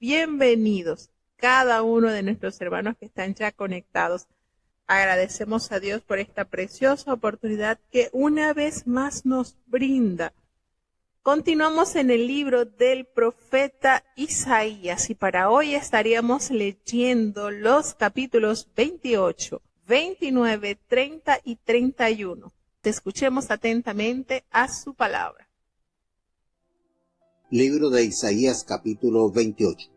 bienvenidos cada uno de nuestros hermanos que están ya conectados. Agradecemos a Dios por esta preciosa oportunidad que una vez más nos brinda. Continuamos en el libro del profeta Isaías y para hoy estaríamos leyendo los capítulos 28, 29, 30 y 31. Te escuchemos atentamente a su palabra. Libro de Isaías capítulo 28.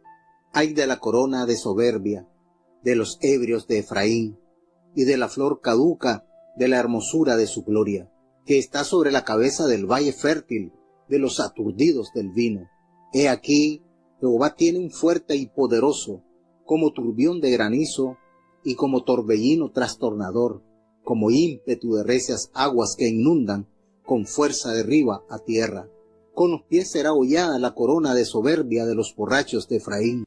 Ay de la corona de soberbia, de los ebrios de Efraín, y de la flor caduca de la hermosura de su gloria, que está sobre la cabeza del valle fértil, de los aturdidos del vino. He aquí, Jehová tiene un fuerte y poderoso, como turbión de granizo, y como torbellino trastornador, como ímpetu de recias aguas que inundan, con fuerza derriba a tierra. Con los pies será hollada la corona de soberbia de los borrachos de Efraín,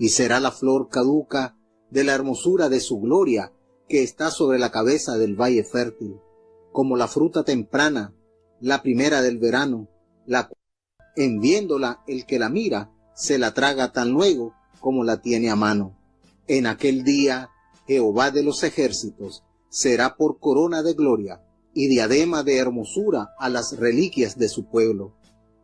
y será la flor caduca de la hermosura de su gloria, que está sobre la cabeza del valle fértil, como la fruta temprana, la primera del verano, la cual, en viéndola el que la mira, se la traga tan luego como la tiene a mano. En aquel día, Jehová de los ejércitos será por corona de gloria y diadema de hermosura a las reliquias de su pueblo,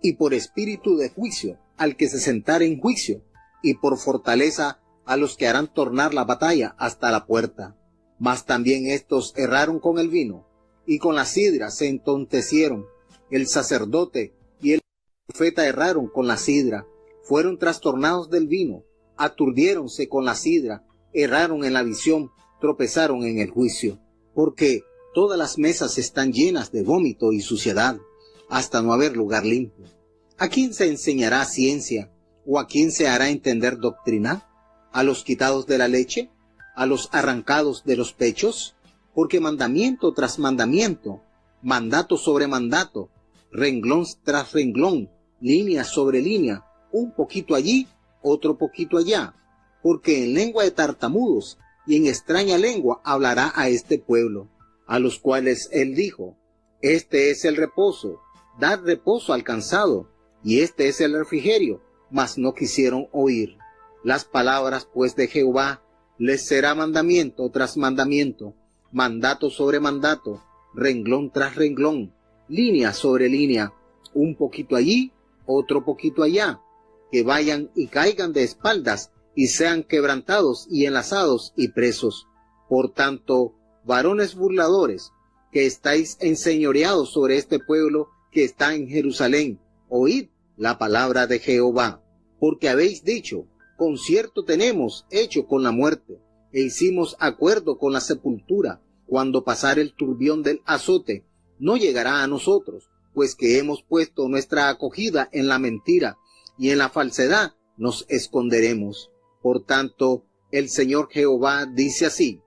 y por espíritu de juicio al que se sentare en juicio, y por fortaleza a los que harán tornar la batalla hasta la puerta. Mas también estos erraron con el vino, y con la sidra se entontecieron. El sacerdote y el profeta erraron con la sidra, fueron trastornados del vino, aturdiéronse con la sidra, erraron en la visión, tropezaron en el juicio, porque todas las mesas están llenas de vómito y suciedad, hasta no haber lugar limpio. ¿A quién se enseñará ciencia, o a quién se hará entender doctrina? ¿A los quitados de la leche? ¿A los arrancados de los pechos? Porque mandamiento tras mandamiento, mandato sobre mandato, renglón tras renglón, línea sobre línea, un poquito allí, otro poquito allá, porque en lengua de tartamudos y en extraña lengua hablará a este pueblo, a los cuales él dijo: este es el reposo, dad reposo al cansado, y este es el refrigerio, mas no quisieron oír. Las palabras pues de Jehová les será mandamiento tras mandamiento, mandato sobre mandato, renglón tras renglón, línea sobre línea, un poquito allí, otro poquito allá, que vayan y caigan de espaldas y sean quebrantados y enlazados y presos. Por tanto, varones burladores, que estáis enseñoreados sobre este pueblo que está en Jerusalén, oíd la palabra de Jehová, porque habéis dicho: concierto tenemos hecho con la muerte, e hicimos acuerdo con la sepultura. Cuando pasare el turbión del azote, no llegará a nosotros, pues que hemos puesto nuestra acogida en la mentira, y en la falsedad nos esconderemos. Por tanto, el Señor Jehová dice así: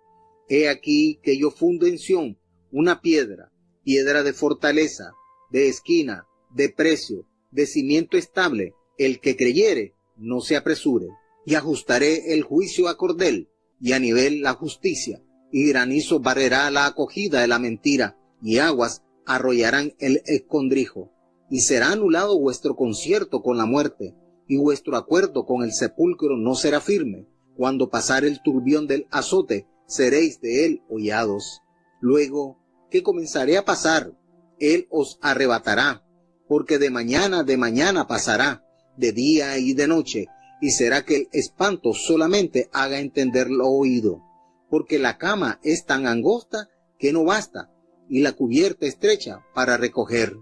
he aquí que yo fundo en Sión una piedra, piedra de fortaleza, de esquina, de precio, de cimiento estable. El que creyere, no se apresure. Y ajustaré el juicio a cordel, y a nivel la justicia, y granizo barrerá la acogida de la mentira, y aguas arrollarán el escondrijo. Y será anulado vuestro concierto con la muerte, y vuestro acuerdo con el sepulcro no será firme. Cuando pasare el turbión del azote, seréis de él hollados. Luego, ¿qué comenzaré a pasar? Él os arrebatará, porque de mañana pasará, de día y de noche, y será que el espanto solamente haga entender lo oído, porque la cama es tan angosta que no basta, y la cubierta estrecha para recoger.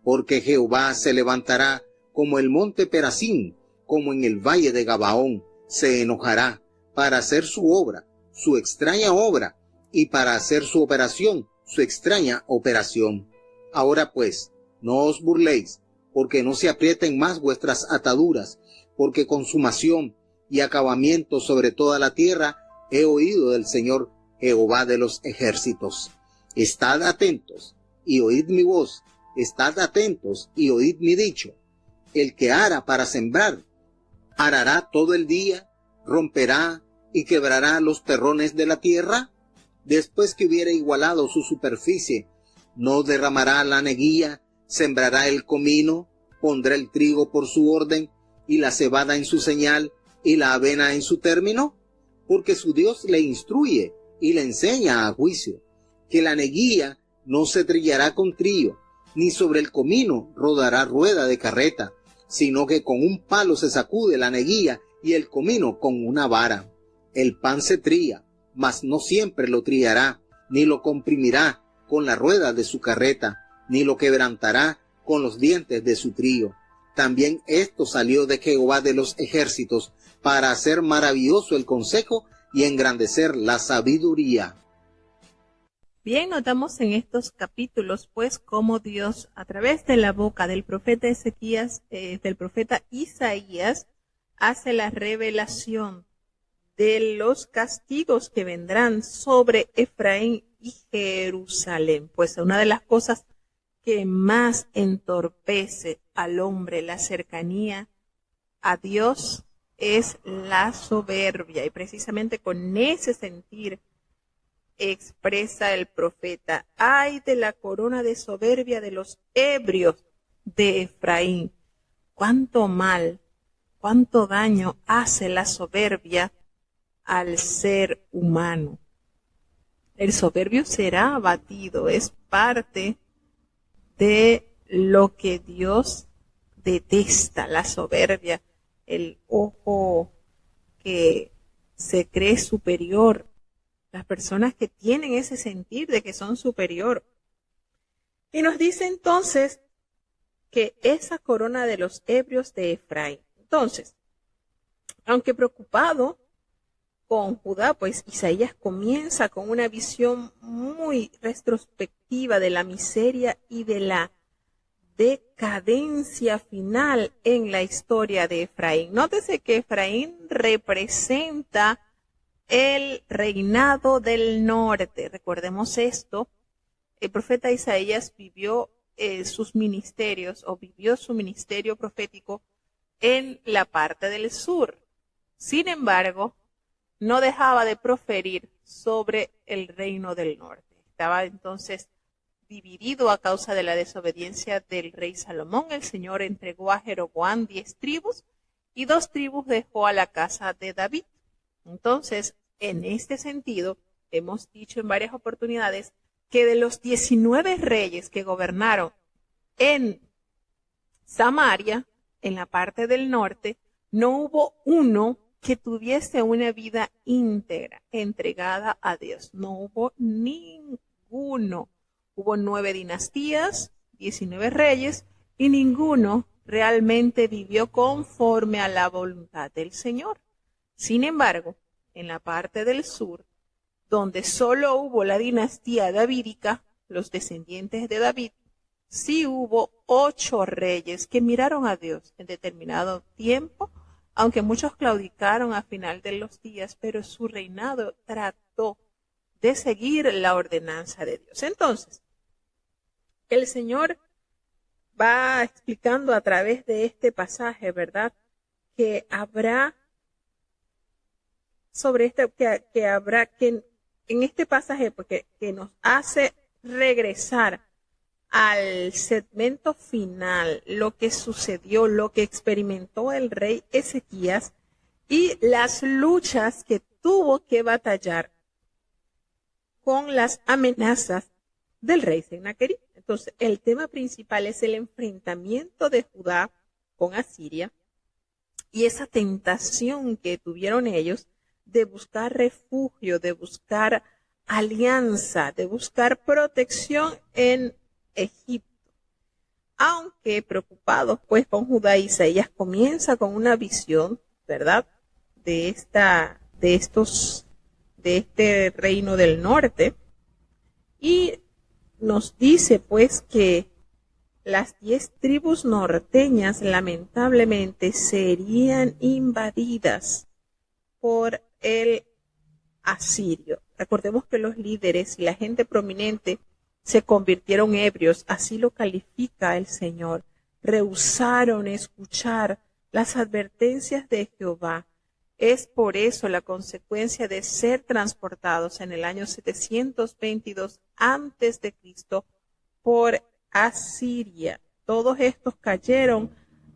Porque Jehová se levantará como el monte Perazín, como en el valle de Gabaón, se enojará para hacer su obra, su extraña obra, y para hacer su operación, su extraña operación. Ahora pues, no os burléis, porque no se aprieten más vuestras ataduras, porque consumación y acabamiento sobre toda la tierra he oído del Señor Jehová de los ejércitos. Estad atentos y oíd mi voz, estad atentos y oíd mi dicho. El que ara para sembrar, arará todo el día, romperá y quebrará los terrones de la tierra. Después que hubiere igualado su superficie, no derramará la neguilla, sembrará el comino, pondrá el trigo por su orden y la cebada en su señal, y la avena en su término? Porque su Dios le instruye y le enseña a juicio, que la neguía no se trillará con trillo, ni sobre el comino rodará rueda de carreta, sino que con un palo se sacude la neguía y el comino con una vara. El pan se trilla, mas no siempre lo trillará, ni lo comprimirá con la rueda de su carreta, ni lo quebrantará con los dientes de su trillo. También esto salió de Jehová de los ejércitos, para hacer maravilloso el consejo y engrandecer la sabiduría. Bien, notamos en estos capítulos, pues, cómo Dios, a través de la boca del profeta del profeta Isaías, hace la revelación de los castigos que vendrán sobre Efraín y Jerusalén. Pues una de las cosas que más entorpece al hombre la cercanía a Dios es la soberbia, y precisamente con ese sentir expresa el profeta: ay de la corona de soberbia de los ebrios de Efraín. Cuánto mal, cuánto daño hace la soberbia al ser humano. El soberbio será abatido, es parte de lo que Dios detesta, la soberbia, el ojo que se cree superior, las personas que tienen ese sentir de que son superior. Y nos dice entonces que esa corona de los ebrios de Efraín. Entonces, aunque preocupado con Judá, pues Isaías comienza con una visión muy retrospectiva de la miseria y de la decadencia final en la historia de Efraín. Nótese que Efraín representa el reinado del norte. Recordemos esto. El profeta Isaías vivió su ministerio profético en la parte del sur. Sin embargo, no dejaba de proferir sobre el reino del norte. Estaba entonces dividido a causa de la desobediencia del rey Salomón. El Señor entregó a Jeroboam 10 tribus y 2 tribus dejó a la casa de David. Entonces, en este sentido, hemos dicho en varias oportunidades que de los 19 reyes que gobernaron en Samaria, en la parte del norte, no hubo uno que tuviese una vida íntegra, entregada a Dios. No hubo ninguno. Hubo 9 dinastías, 19 reyes, y ninguno realmente vivió conforme a la voluntad del Señor. Sin embargo, en la parte del sur, donde solo hubo la dinastía davídica, los descendientes de David, sí hubo 8 reyes que miraron a Dios en determinado tiempo, aunque muchos claudicaron a final de los días, pero su reinado trató de seguir la ordenanza de Dios. Entonces, el Señor va explicando a través de este pasaje, ¿verdad?, que habrá sobre este, que habrá que en este pasaje, porque que nos hace regresar al segmento final, lo que sucedió, lo que experimentó el rey Ezequías y las luchas que tuvo que batallar con las amenazas del rey Sennacherib. Entonces, el tema principal es el enfrentamiento de Judá con Asiria y esa tentación que tuvieron ellos de buscar refugio, de buscar alianza, de buscar protección en Egipto. Aunque preocupados pues con Judá, Isaías comienza con una visión, ¿verdad?, de este reino del norte, y nos dice pues que las 10 tribus norteñas lamentablemente serían invadidas por el asirio. Recordemos que los líderes y la gente prominente se convirtieron ebrios, así lo califica el Señor. Rehusaron escuchar las advertencias de Jehová. Es por eso la consecuencia de ser transportados en el año 722 antes de Cristo por Asiria. Todos estos cayeron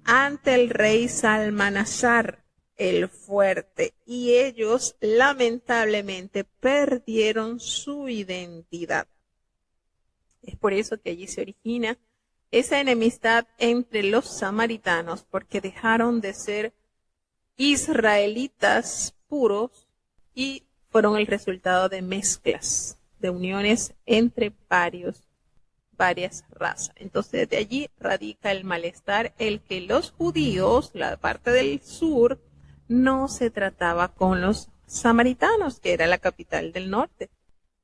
ante el rey Salmanasar el fuerte, y ellos lamentablemente perdieron su identidad. Es por eso que allí se origina esa enemistad entre los samaritanos, porque dejaron de ser israelitas puros y fueron el resultado de mezclas, de uniones entre varias razas. Entonces, de allí radica el malestar, el que los judíos, la parte del sur, no se trataba con los samaritanos, que era la capital del norte,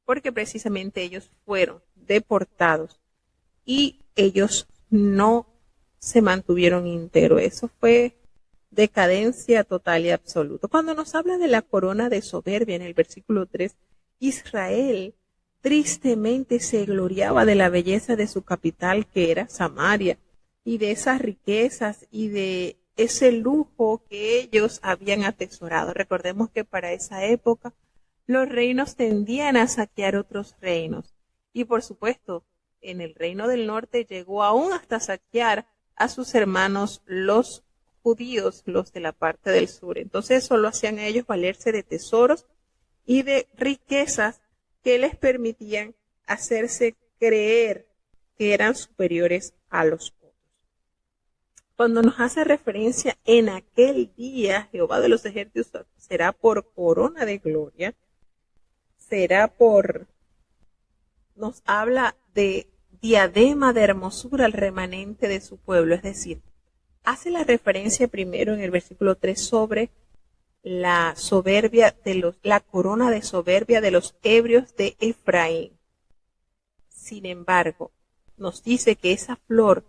porque precisamente ellos fueron deportados y ellos no se mantuvieron íntegros. Eso fue decadencia total y absoluta. Cuando nos habla de la corona de soberbia en el versículo 3, Israel tristemente se gloriaba de la belleza de su capital, que era Samaria, y de esas riquezas y de ese lujo que ellos habían atesorado. Recordemos que para esa época los reinos tendían a saquear otros reinos. Y por supuesto, en el reino del norte llegó aún hasta saquear a sus hermanos los judíos, los de la parte del sur. Entonces solo hacían a ellos valerse de tesoros y de riquezas que les permitían hacerse creer que eran superiores a los otros. Cuando nos hace referencia en aquel día, Jehová de los ejércitos será por corona de gloria, nos habla de diadema de hermosura al remanente de su pueblo, es decir, hace la referencia primero en el versículo 3 sobre la corona de soberbia de los ebrios de Efraín. Sin embargo, nos dice que esa flor,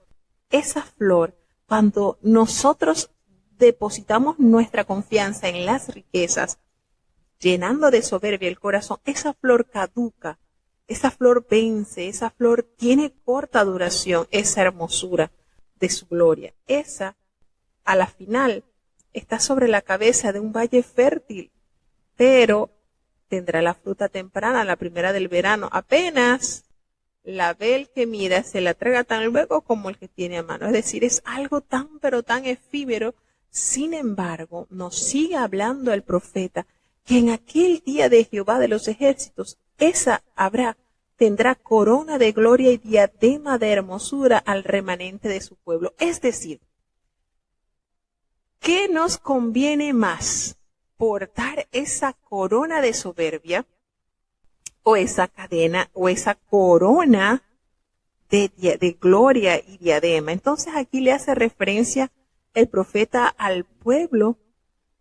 cuando nosotros depositamos nuestra confianza en las riquezas, llenando de soberbia el corazón, esa flor caduca, esa flor vence, esa flor tiene corta duración, esa hermosura de su gloria. Esa, a la final, está sobre la cabeza de un valle fértil, pero tendrá la fruta temprana, la primera del verano. Apenas la ve el que mira, se la traga tan luego como el que tiene a mano. Es decir, es algo tan pero tan efímero. Sin embargo, nos sigue hablando el profeta que en aquel día de Jehová de los ejércitos, tendrá corona de gloria y diadema de hermosura al remanente de su pueblo. Es decir, ¿qué nos conviene más? ¿Portar esa corona de soberbia o esa cadena o esa corona de gloria y diadema? Entonces aquí le hace referencia el profeta al pueblo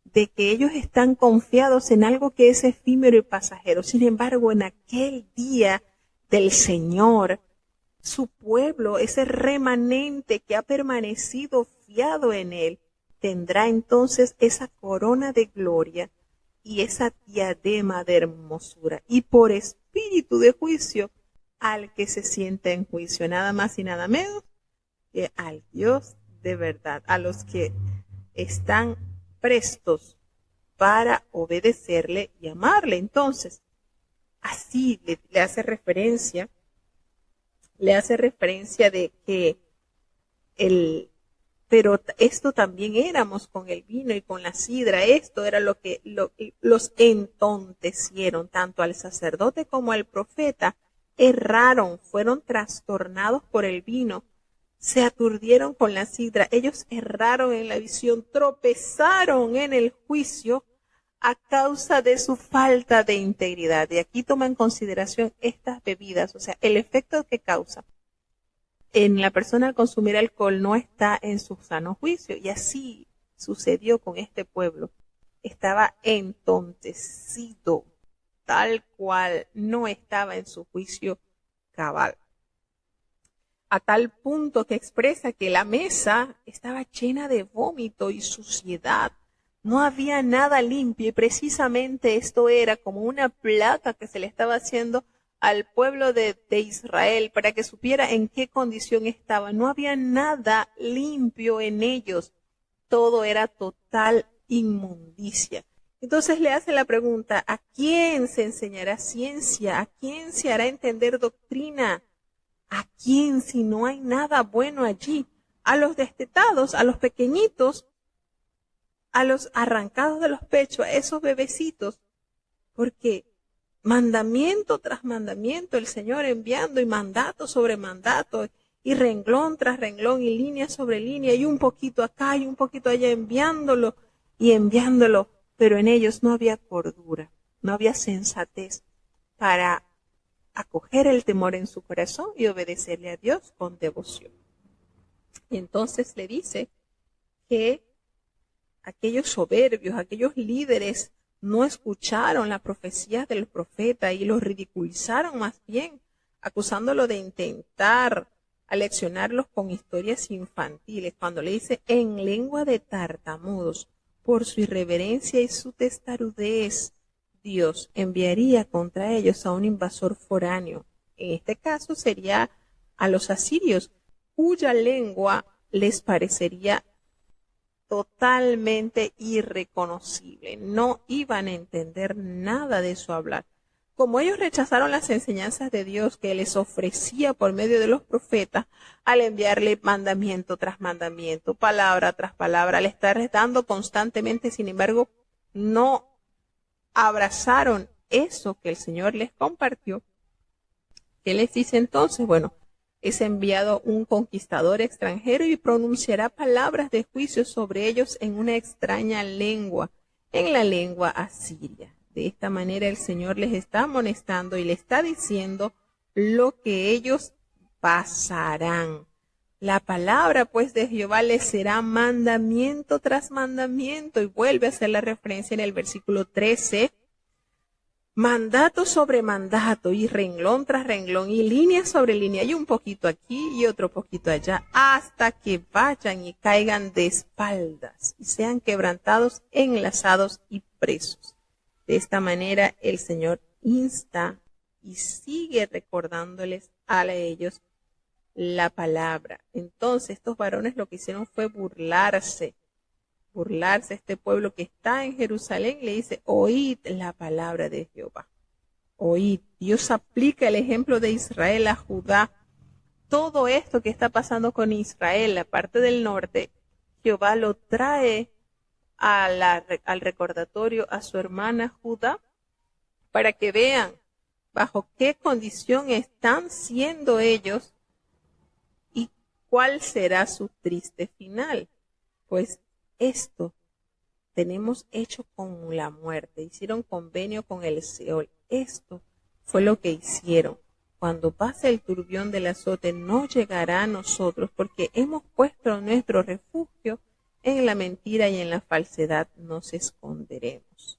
de que ellos están confiados en algo que es efímero y pasajero. Sin embargo, en aquel día del Señor, su pueblo, ese remanente que ha permanecido fiado en él, tendrá entonces esa corona de gloria y esa diadema de hermosura. Y por espíritu de juicio, al que se sienta en juicio, nada más y nada menos que al Dios de verdad, a los que están prestos para obedecerle y amarle. Entonces, así le hace referencia de que pero esto también éramos con el vino y con la sidra. Esto era lo que los entontecieron, tanto al sacerdote como al profeta. Erraron, fueron trastornados por el vino, se aturdieron con la sidra. Ellos erraron en la visión, tropezaron en el juicio a causa de su falta de integridad. Y aquí toma en consideración estas bebidas, o sea, el efecto que causa en la persona al consumir alcohol no está en su sano juicio. Y así sucedió con este pueblo. Estaba entontecido, tal cual, no estaba en su juicio cabal. A tal punto que expresa que la mesa estaba llena de vómito y suciedad. No había nada limpio y precisamente esto era como una placa que se le estaba haciendo al pueblo de Israel para que supiera en qué condición estaba. No había nada limpio en ellos. Todo era total inmundicia. Entonces le hace la pregunta, ¿a quién se enseñará ciencia? ¿A quién se hará entender doctrina? ¿A quién si no hay nada bueno allí? A los destetados, a los pequeñitos, a los arrancados de los pechos, a esos bebecitos, porque mandamiento tras mandamiento, el Señor enviando y mandato sobre mandato, y renglón tras renglón, y línea sobre línea, y un poquito acá y un poquito allá, enviándolo y enviándolo, pero en ellos no había cordura, no había sensatez para acoger el temor en su corazón y obedecerle a Dios con devoción. Y entonces le dice que aquellos soberbios, aquellos líderes, no escucharon la profecía del profeta y los ridiculizaron más bien, acusándolo de intentar aleccionarlos con historias infantiles, cuando le dice en lengua de tartamudos, por su irreverencia y su testarudez, Dios enviaría contra ellos a un invasor foráneo. En este caso sería a los asirios, cuya lengua les parecería totalmente irreconocible. No iban a entender nada de su hablar. Como ellos rechazaron las enseñanzas de Dios que les ofrecía por medio de los profetas, al enviarle mandamiento tras mandamiento, palabra tras palabra, al estar dando constantemente, sin embargo, no abrazaron eso que el Señor les compartió. ¿Qué les dice entonces? Bueno, es enviado un conquistador extranjero y pronunciará palabras de juicio sobre ellos en una extraña lengua, en la lengua asiria. De esta manera el Señor les está amonestando y le está diciendo lo que ellos pasarán. La palabra pues de Jehová les será mandamiento tras mandamiento, y vuelve a hacer la referencia en el versículo 13, mandato sobre mandato y renglón tras renglón y línea sobre línea y un poquito aquí y otro poquito allá, hasta que vayan y caigan de espaldas y sean quebrantados, enlazados y presos. De esta manera el Señor insta y sigue recordándoles a ellos la palabra. Entonces estos varones lo que hicieron fue burlarse este pueblo que está en Jerusalén, le dice, oíd la palabra de Jehová, oíd. Dios aplica el ejemplo de Israel a Judá. Todo esto que está pasando con Israel, la parte del norte, Jehová lo trae al recordatorio a su hermana Judá, para que vean bajo qué condición están siendo ellos y cuál será su triste final. Pues esto tenemos hecho con la muerte, hicieron convenio con el Seol. Esto fue lo que hicieron. Cuando pase el turbión del azote no llegará a nosotros, porque hemos puesto nuestro refugio en la mentira y en la falsedad nos esconderemos.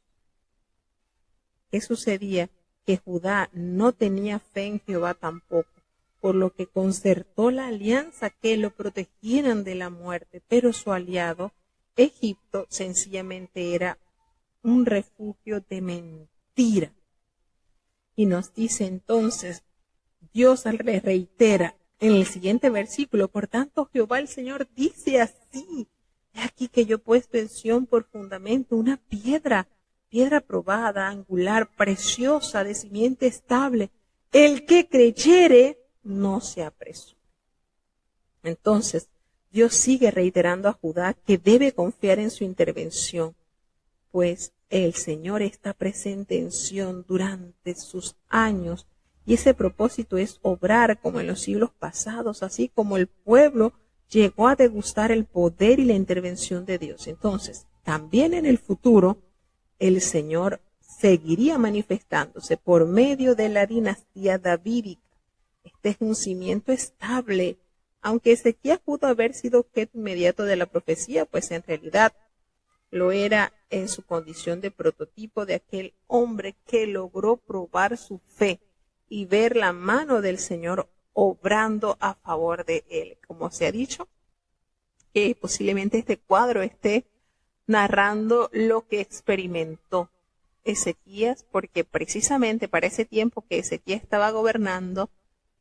¿Qué sucedía? Que Judá no tenía fe en Jehová tampoco, por lo que concertó la alianza que lo protegieran de la muerte, pero su aliado, Egipto, sencillamente era un refugio de mentira. Y nos dice entonces, Dios le reitera en el siguiente versículo, por tanto Jehová el Señor dice así, he aquí que yo he puesto en Sión por fundamento una piedra probada, angular, preciosa, de simiente estable. El que creyere no se apresure. Entonces, Dios sigue reiterando a Judá que debe confiar en su intervención, pues el Señor está presente en Sión durante sus años, y ese propósito es obrar como en los siglos pasados, así como el pueblo llegó a degustar el poder y la intervención de Dios. Entonces, también en el futuro, el Señor seguiría manifestándose por medio de la dinastía davídica. Este es un cimiento estable, aunque Ezequías pudo haber sido objeto inmediato de la profecía, pues en realidad lo era en su condición de prototipo de aquel hombre que logró probar su fe y ver la mano del Señor obrando a favor de él. Como se ha dicho, posiblemente este cuadro esté narrando lo que experimentó Ezequías, porque precisamente para ese tiempo que Ezequías estaba gobernando,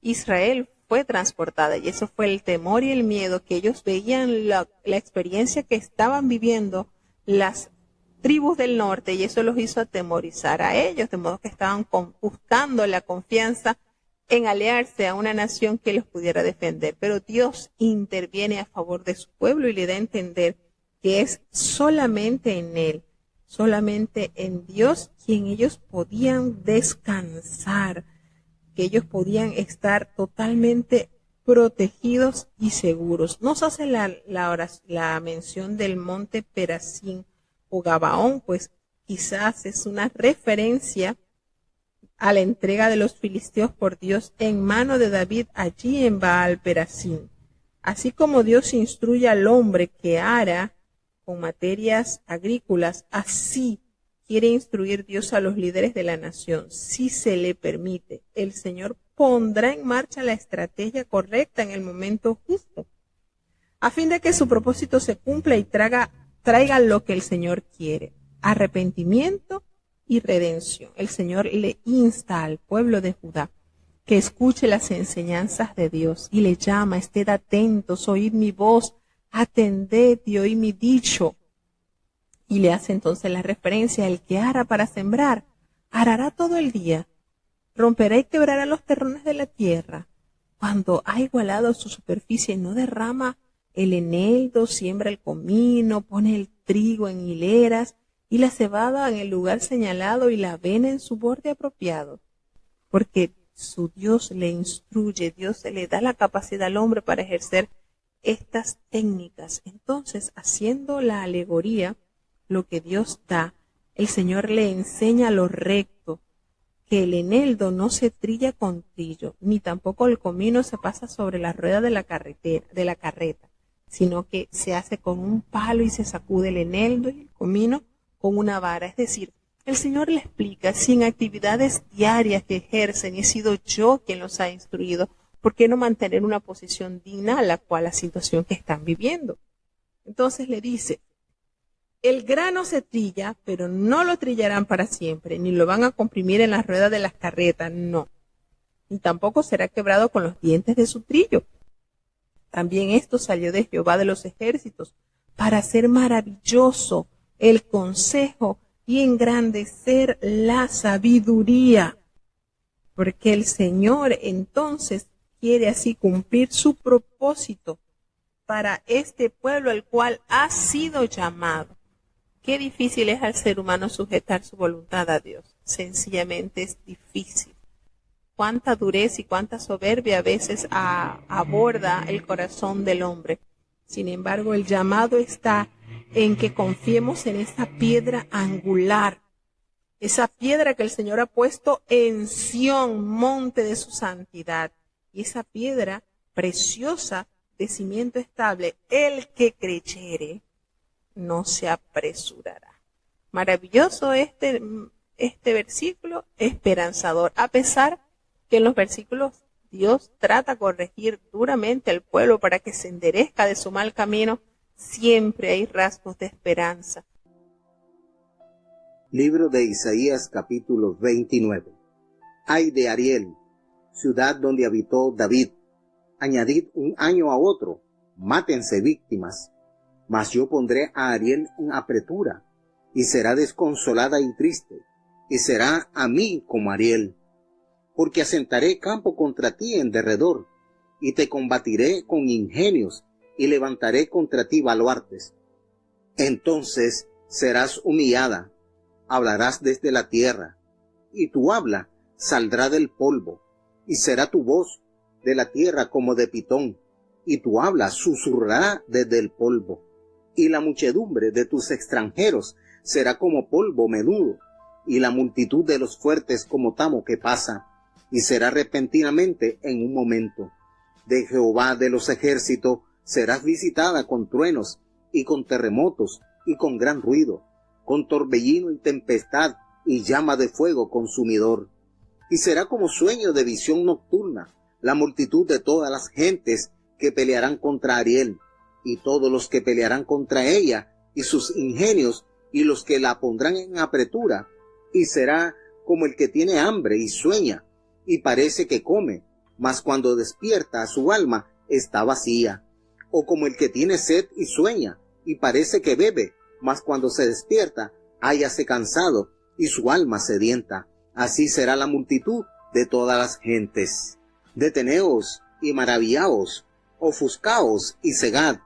Israel fue transportada, y eso fue el temor y el miedo que ellos veían, la experiencia que estaban viviendo las tribus del norte, y eso los hizo atemorizar a ellos, de modo que estaban buscando la confianza en aliarse a una nación que los pudiera defender. Pero Dios interviene a favor de su pueblo y le da a entender que es solamente en Él, solamente en Dios, quien ellos podían descansar, que ellos podían estar totalmente protegidos y seguros. Nos hace la mención del monte Perazín o Gabaón, pues quizás es una referencia a la entrega de los filisteos por Dios en mano de David allí en Baal Perazín. Así como Dios instruye al hombre que ara con materias agrícolas, así quiere instruir Dios a los líderes de la nación. Si se le permite, el Señor pondrá en marcha la estrategia correcta en el momento justo, a fin de que su propósito se cumpla y traiga lo que el Señor quiere: arrepentimiento y redención. El Señor le insta al pueblo de Judá que escuche las enseñanzas de Dios y le llama: ested atentos, oíd mi voz, atended y oíd mi dicho. Y le hace entonces la referencia: el que ara para sembrar, arará todo el día, romperá y quebrará los terrones de la tierra. Cuando ha igualado su superficie, no derrama el eneldo, siembra el comino, pone el trigo en hileras y la cebada en el lugar señalado y la avena en su borde apropiado. Porque su Dios le instruye, Dios le da la capacidad al hombre para ejercer estas técnicas. Entonces, haciendo la alegoría, lo que Dios da, el Señor le enseña lo recto, que el eneldo no se trilla con trillo, ni tampoco el comino se pasa sobre la rueda de la carreta, sino que se hace con un palo y se sacude el eneldo y el comino con una vara. Es decir, el Señor le explica: si en actividades diarias que ejercen he sido yo quien los ha instruido, ¿por qué no mantener una posición digna a la situación que están viviendo? Entonces le dice: el grano se trilla, pero no lo trillarán para siempre, ni lo van a comprimir en las ruedas de las carretas, no. Ni tampoco será quebrado con los dientes de su trillo. También esto salió de Jehová de los ejércitos, para hacer maravilloso el consejo y engrandecer la sabiduría. Porque el Señor entonces quiere así cumplir su propósito para este pueblo al cual ha sido llamado. Qué difícil es al ser humano sujetar su voluntad a Dios. Sencillamente es difícil. Cuánta dureza y cuánta soberbia a veces aborda el corazón del hombre. Sin embargo, el llamado está en que confiemos en esa piedra angular, esa piedra que el Señor ha puesto en Sión, monte de su santidad, y esa piedra preciosa de cimiento estable. El que creyere no se apresurará. Maravilloso este versículo, esperanzador, a pesar que en los versículos Dios trata de corregir duramente al pueblo para que se enderezca de su mal camino. Siempre hay rasgos de esperanza. Libro de Isaías, capítulo 29. Ay de Ariel, ciudad donde habitó David, añadid un año a otro, mátense víctimas. Mas yo pondré a Ariel en apretura, y será desconsolada y triste, y será a mí como Ariel. Porque asentaré campo contra ti en derredor, y te combatiré con ingenios, y levantaré contra ti baluartes. Entonces serás humillada, hablarás desde la tierra, y tu habla saldrá del polvo, y será tu voz de la tierra como de pitón, y tu habla susurrará desde el polvo. Y la muchedumbre de tus extranjeros será como polvo menudo, y la multitud de los fuertes como tamo que pasa, y será repentinamente en un momento. De Jehová de los ejércitos serás visitada con truenos, y con terremotos, y con gran ruido, con torbellino y tempestad, y llama de fuego consumidor. Y será como sueño de visión nocturna, la multitud de todas las gentes que pelearán contra Ariel, y todos los que pelearán contra ella, y sus ingenios, y los que la pondrán en apretura. Y será como el que tiene hambre y sueña, y parece que come, mas cuando despierta su alma está vacía. O como el que tiene sed y sueña, y parece que bebe, mas cuando se despierta, hállase cansado, y su alma sedienta. Así será la multitud de todas las gentes. Deteneos y maravillaos, ofuscaos y cegad,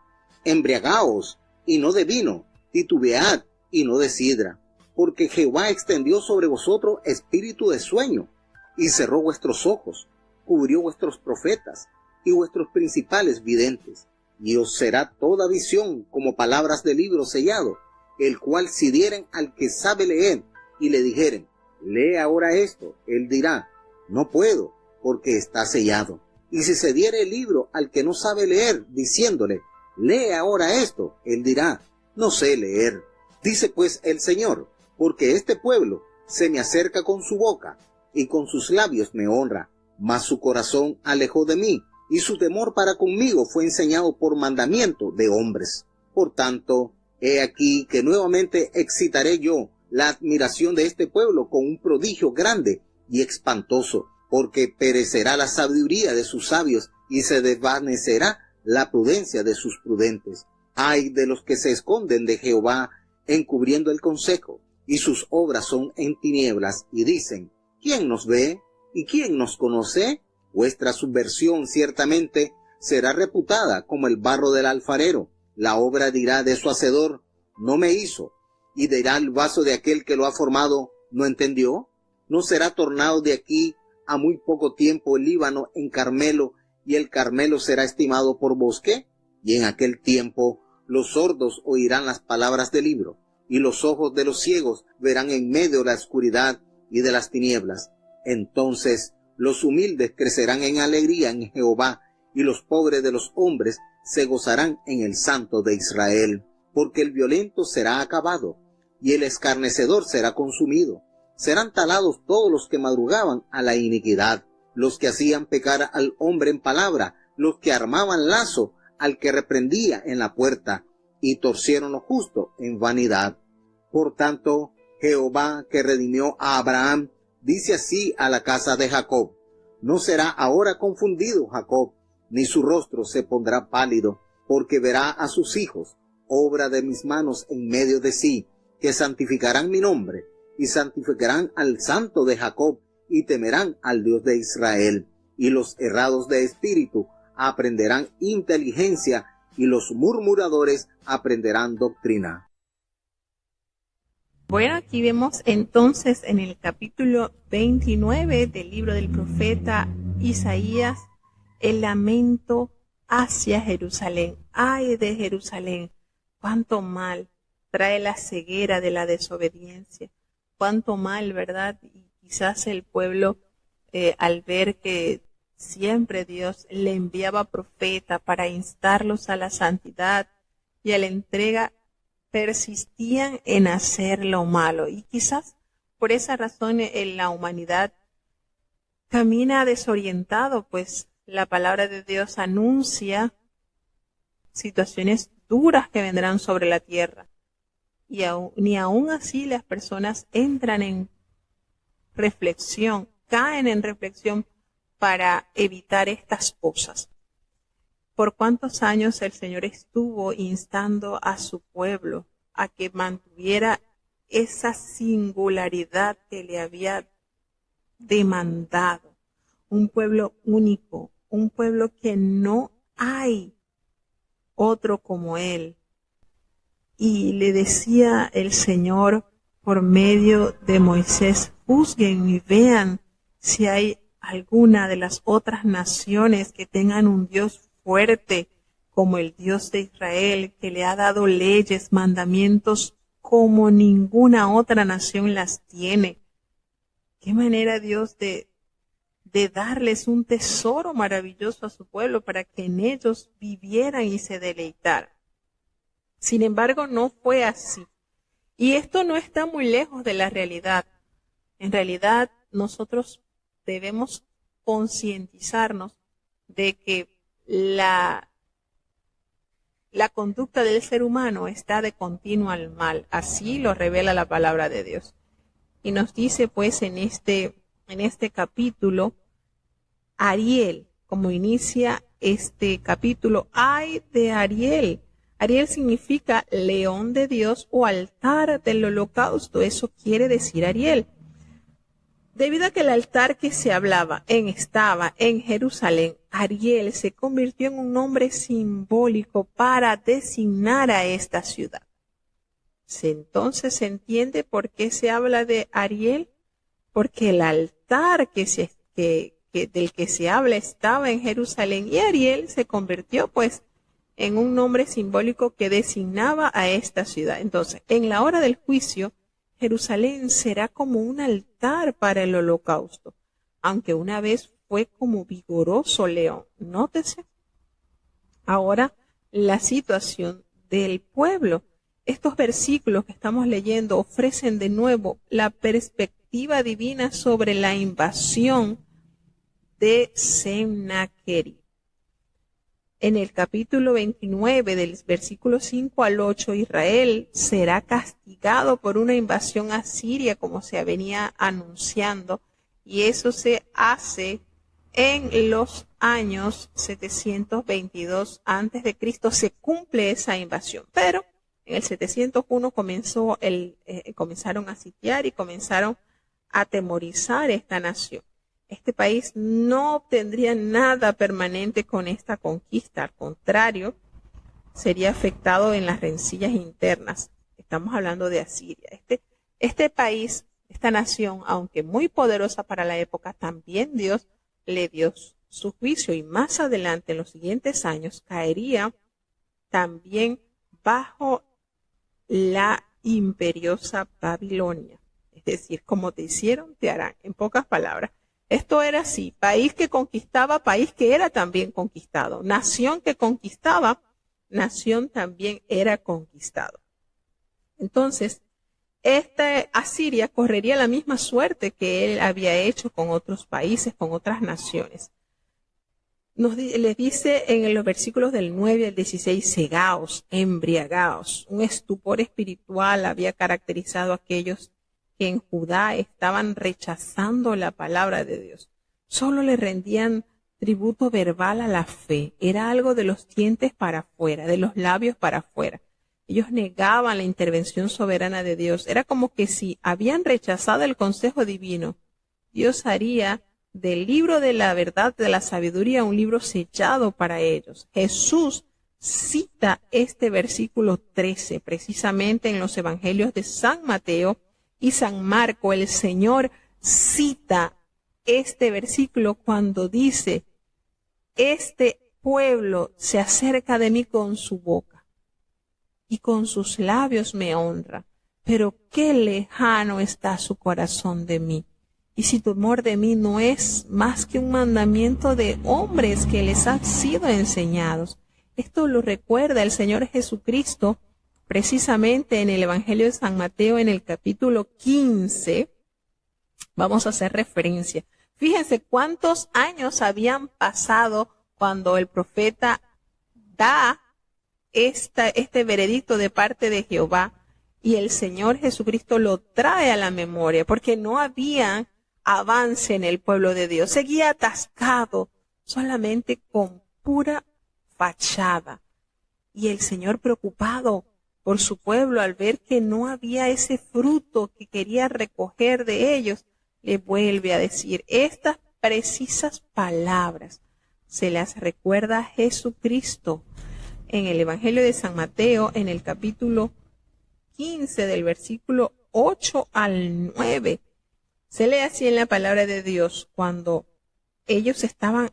embriagaos y no de vino, titubead y no de sidra, porque Jehová extendió sobre vosotros espíritu de sueño, y cerró vuestros ojos, cubrió vuestros profetas y vuestros principales videntes, y os será toda visión como palabras de libro sellado, el cual si dieren al que sabe leer, y le dijeren, lee ahora esto, él dirá, no puedo, porque está sellado. Y si se diere el libro al que no sabe leer, diciéndole, lee ahora esto, él dirá, no sé leer. Dice pues el Señor, porque este pueblo se me acerca con su boca, y con sus labios me honra, mas su corazón alejó de mí, y su temor para conmigo fue enseñado por mandamiento de hombres. Por tanto, he aquí que nuevamente excitaré yo la admiración de este pueblo con un prodigio grande y espantoso, porque perecerá la sabiduría de sus sabios y se desvanecerá la prudencia de sus prudentes. Ay de los que se esconden de Jehová encubriendo el consejo, y sus obras son en tinieblas, y dicen, ¿quién nos ve? ¿Y quién nos conoce? Vuestra subversión ciertamente será reputada como el barro del alfarero. La obra dirá de su hacedor, no me hizo, y dirá el vaso de aquel que lo ha formado, ¿no entendió? ¿No será tornado de aquí a muy poco tiempo el Líbano en Carmelo, y el Carmelo será estimado por bosque? Y en aquel tiempo los sordos oirán las palabras del libro, y los ojos de los ciegos verán en medio de la oscuridad y de las tinieblas. Entonces los humildes crecerán en alegría en Jehová, y los pobres de los hombres se gozarán en el Santo de Israel. Porque el violento será acabado, y el escarnecedor será consumido. Serán talados todos los que madrugaban a la iniquidad, los que hacían pecar al hombre en palabra, los que armaban lazo al que reprendía en la puerta, y torcieron lo justo en vanidad. Por tanto, Jehová, que redimió a Abraham, dice así a la casa de Jacob, no será ahora confundido Jacob, ni su rostro se pondrá pálido, porque verá a sus hijos, obra de mis manos en medio de sí, que santificarán mi nombre, y santificarán al Santo de Jacob, y temerán al Dios de Israel. Y los errados de espíritu aprenderán inteligencia, y los murmuradores aprenderán doctrina. Bueno, aquí vemos entonces en el capítulo 29 del libro del profeta Isaías el lamento hacia Jerusalén. ¡Ay de Jerusalén! ¡Cuánto mal trae la ceguera de la desobediencia! ¡Cuánto mal, verdad! Y quizás el pueblo, al ver que siempre Dios le enviaba profeta para instarlos a la santidad y a la entrega, persistían en hacer lo malo. Y quizás por esa razón en la humanidad camina desorientado, pues la palabra de Dios anuncia situaciones duras que vendrán sobre la tierra. Y ni aún así las personas entran en reflexión, caen en reflexión para evitar estas cosas. ¿Por cuántos años el Señor estuvo instando a su pueblo a que mantuviera esa singularidad que le había demandado? Un pueblo único, un pueblo que no hay otro como él. Y le decía el Señor por medio de Moisés, juzguen y vean si hay alguna de las otras naciones que tengan un Dios fuerte como el Dios de Israel, que le ha dado leyes, mandamientos como ninguna otra nación las tiene. Qué manera Dios de darles un tesoro maravilloso a su pueblo para que en ellos vivieran y se deleitaran. Sin embargo, no fue así. Y esto no está muy lejos de la realidad. En realidad, nosotros debemos concientizarnos de que la conducta del ser humano está de continuo al mal. Así lo revela la palabra de Dios. Y nos dice pues en este capítulo, Ariel, como inicia este capítulo, ¡ay de Ariel! Ariel significa león de Dios o altar del holocausto. Eso quiere decir Ariel. Debido a que el altar que se hablaba estaba en Jerusalén, Ariel se convirtió en un nombre simbólico para designar a esta ciudad. Entonces se entiende por qué se habla de Ariel, porque el altar del que se habla estaba en Jerusalén y Ariel se convirtió pues en un nombre simbólico que designaba a esta ciudad. Entonces, en la hora del juicio, Jerusalén será como un altar para el holocausto, aunque una vez fue como vigoroso león. Nótese ahora la situación del pueblo. Estos versículos que estamos leyendo ofrecen de nuevo la perspectiva divina sobre la invasión de Sennacherib. En el capítulo 29 del versículo 5 al 8, Israel será castigado por una invasión asiria como se venía anunciando, y eso se hace en los años 722 antes de Cristo. Se cumple esa invasión, pero en el 701 comenzaron a sitiar y comenzaron a atemorizar esta nación. Este país no obtendría nada permanente con esta conquista, al contrario, sería afectado en las rencillas internas. Estamos hablando de Asiria. Este país, esta nación, aunque muy poderosa para la época, también Dios le dio su juicio y más adelante, en los siguientes años, caería también bajo la imperiosa Babilonia. Es decir, como te hicieron, te harán. En pocas palabras, esto era así: país que conquistaba, país que era también conquistado. Nación que conquistaba, nación también era conquistado. Entonces, Asiria correría la misma suerte que él había hecho con otros países, con otras naciones. Les dice en los versículos del 9 al 16, cegaos, embriagaos. Un estupor espiritual había caracterizado a aquellos que en Judá estaban rechazando la palabra de Dios. Solo le rendían tributo verbal a la fe. Era algo de los dientes para afuera, de los labios para afuera. Ellos negaban la intervención soberana de Dios. Era como que si habían rechazado el consejo divino, Dios haría del libro de la verdad, de la sabiduría, un libro sellado para ellos. Jesús cita este versículo 13 precisamente en los evangelios de San Mateo y San Marco. El Señor cita este versículo cuando dice: este pueblo se acerca de mí con su boca y con sus labios me honra, pero qué lejano está su corazón de mí. Y su temor de mí no es más que un mandamiento de hombres que les han sido enseñados. Esto lo recuerda el Señor Jesucristo precisamente en el Evangelio de San Mateo, en el capítulo 15. Vamos a hacer referencia. Fíjense cuántos años habían pasado cuando el profeta da este veredicto de parte de Jehová, y el Señor Jesucristo lo trae a la memoria, porque no había avance en el pueblo de Dios. Seguía atascado solamente con pura fachada. Y el Señor, preocupado por su pueblo, al ver que no había ese fruto que quería recoger de ellos, le vuelve a decir estas precisas palabras. Se las recuerda a Jesucristo en el Evangelio de San Mateo, en el capítulo 15, del versículo 8 al 9. Se lee así en la palabra de Dios cuando ellos estaban,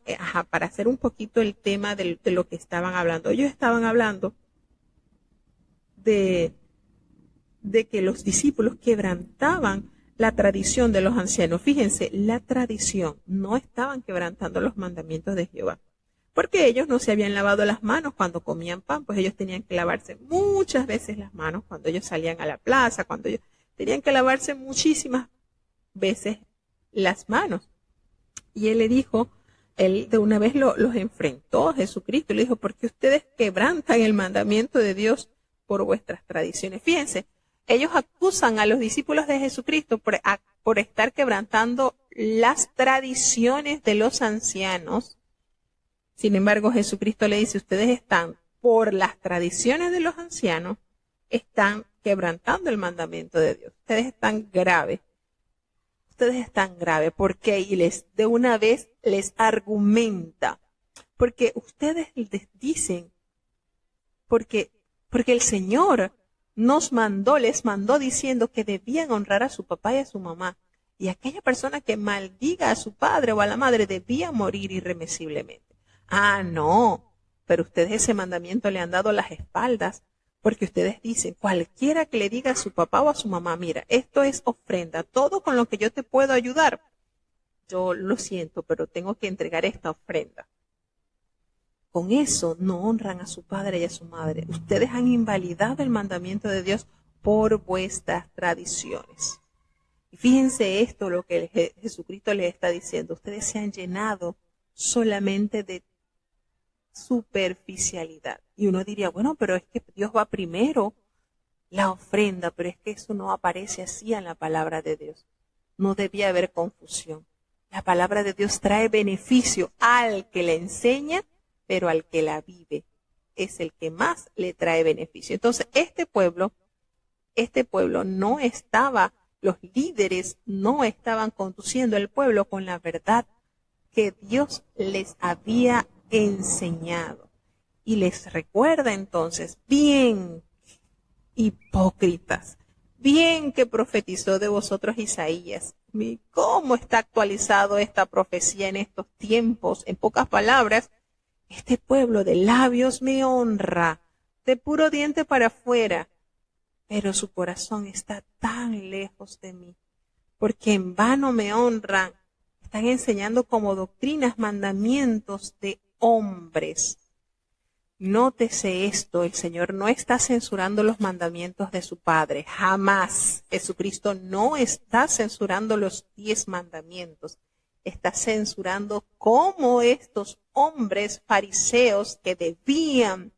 para hacer un poquito el tema de lo que estaban hablando. Ellos estaban hablando de que los discípulos quebrantaban la tradición de los ancianos. Fíjense, la tradición, no estaban quebrantando los mandamientos de Jehová, porque ellos no se habían lavado las manos cuando comían pan, pues ellos tenían que lavarse muchas veces las manos cuando ellos salían a la plaza, cuando ellos tenían que lavarse muchísimas veces las manos. Y él le dijo, él de una vez los enfrentó a Jesucristo, le dijo: ¿por qué ustedes quebrantan el mandamiento de Dios por vuestras tradiciones? Fíjense, ellos acusan a los discípulos de Jesucristo por estar quebrantando las tradiciones de los ancianos. Sin embargo, Jesucristo le dice: ustedes están, por las tradiciones de los ancianos, están quebrantando el mandamiento de Dios. Ustedes están graves. Ustedes están graves. ¿Por qué? Y de una vez les argumenta. porque ustedes les dicen, porque el Señor les mandó diciendo que debían honrar a su papá y a su mamá. Y aquella persona que maldiga a su padre o a la madre debía morir irremisiblemente. Ah, no, pero ustedes ese mandamiento le han dado las espaldas, porque ustedes dicen, cualquiera que le diga a su papá o a su mamá, mira, esto es ofrenda, todo con lo que yo te puedo ayudar, yo lo siento, pero tengo que entregar esta ofrenda. Con eso no honran a su padre y a su madre. Ustedes han invalidado el mandamiento de Dios por vuestras tradiciones. Y fíjense esto, lo que Jesucristo les está diciendo. Ustedes se han llenado solamente de superficialidad. Y uno diría, bueno, pero es que Dios va primero, la ofrenda, pero es que eso no aparece así en la palabra de Dios. No debía haber confusión. La palabra de Dios trae beneficio al que la enseña, pero al que la vive es el que más le trae beneficio. Entonces, este pueblo no estaba, los líderes no estaban conduciendo el pueblo con la verdad que Dios les había enseñado. Y les recuerda entonces, bien hipócritas, bien que profetizó de vosotros Isaías. ¿Cómo está actualizado esta profecía en estos tiempos? En pocas palabras, este pueblo de labios me honra, de puro diente para afuera, pero su corazón está tan lejos de mí, porque en vano me honran. Están enseñando como doctrinas, mandamientos de hombres. Nótese esto, el Señor no está censurando los mandamientos de su Padre, jamás. Jesucristo no está censurando los 10 mandamientos. Está censurando cómo estos hombres fariseos que debían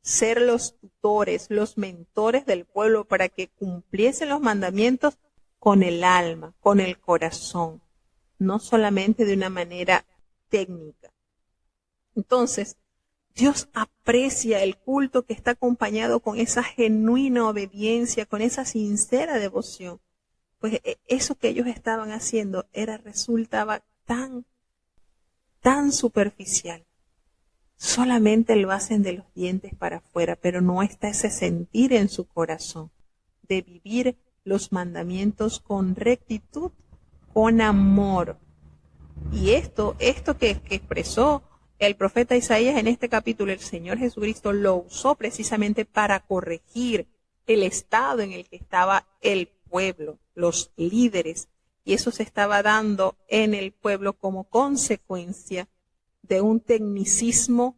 ser los tutores, los mentores del pueblo para que cumpliesen los mandamientos con el alma, con el corazón, no solamente de una manera técnica. Entonces, Dios aprecia el culto que está acompañado con esa genuina obediencia, con esa sincera devoción. Pues eso que ellos estaban haciendo resultaba tan superficial. Solamente lo hacen de los dientes para afuera, pero no está ese sentir en su corazón de vivir los mandamientos con rectitud, con amor. Y esto que expresó el profeta Isaías en este capítulo, el Señor Jesucristo lo usó precisamente para corregir el estado en el que estaba el pueblo, los líderes, y eso se estaba dando en el pueblo como consecuencia de un tecnicismo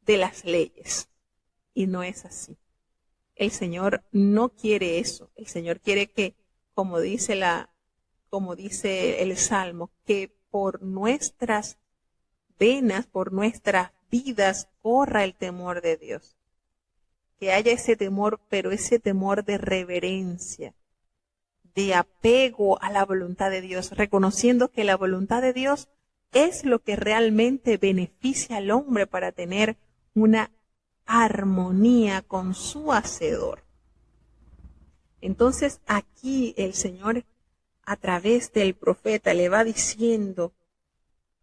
de las leyes. Y no es así. El Señor no quiere eso. El Señor quiere que, como dice el Salmo, que por nuestras venas, por nuestras vidas, corra el temor de Dios. Que haya ese temor, pero ese temor de reverencia, de apego a la voluntad de Dios, reconociendo que la voluntad de Dios es lo que realmente beneficia al hombre para tener una armonía con su Hacedor. Entonces aquí el Señor a través del profeta le va diciendo,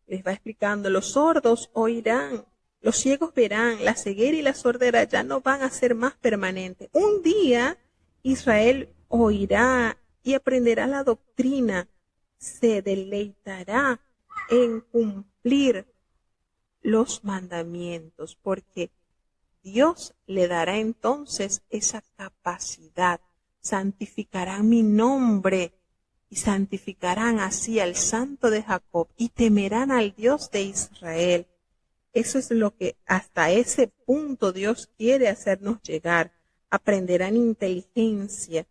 les va explicando, los sordos oirán, los ciegos verán, la ceguera y la sordera ya no van a ser más permanentes. Un día Israel oirá y aprenderá la doctrina, se deleitará en cumplir los mandamientos, porque Dios le dará entonces esa capacidad. Santificarán mi nombre y santificarán así al Santo de Jacob y temerán al Dios de Israel. Eso es lo que hasta ese punto Dios quiere hacernos llegar. Aprenderán inteligencia,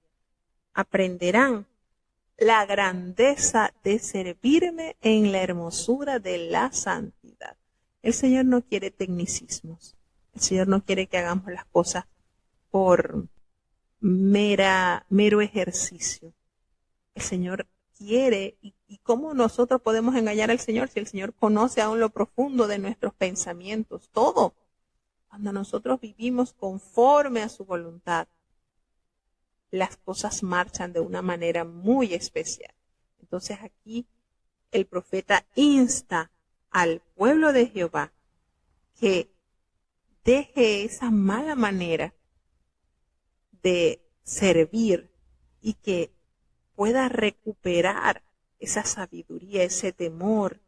aprenderán la grandeza de servirme en la hermosura de la santidad. El Señor no quiere tecnicismos. El Señor no quiere que hagamos las cosas por mero ejercicio. El Señor quiere, y cómo nosotros podemos engañar al Señor si el Señor conoce aún lo profundo de nuestros pensamientos, todo. Cuando nosotros vivimos conforme a su voluntad, las cosas marchan de una manera muy especial. Entonces aquí el profeta insta al pueblo de Jehová que deje esa mala manera de servir y que pueda recuperar esa sabiduría, ese temor,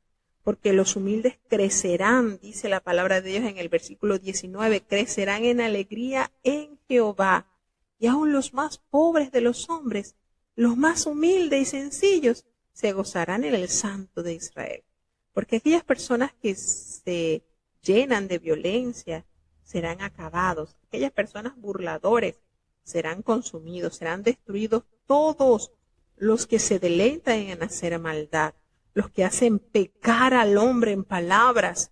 porque los humildes crecerán, dice la palabra de Dios en el versículo 19, crecerán en alegría en Jehová, y aun los más pobres de los hombres, los más humildes y sencillos, se gozarán en el Santo de Israel. Porque aquellas personas que se llenan de violencia serán acabados, aquellas personas burladores serán consumidos, serán destruidos todos los que se deleitan en hacer maldad, los que hacen pecar al hombre en palabras.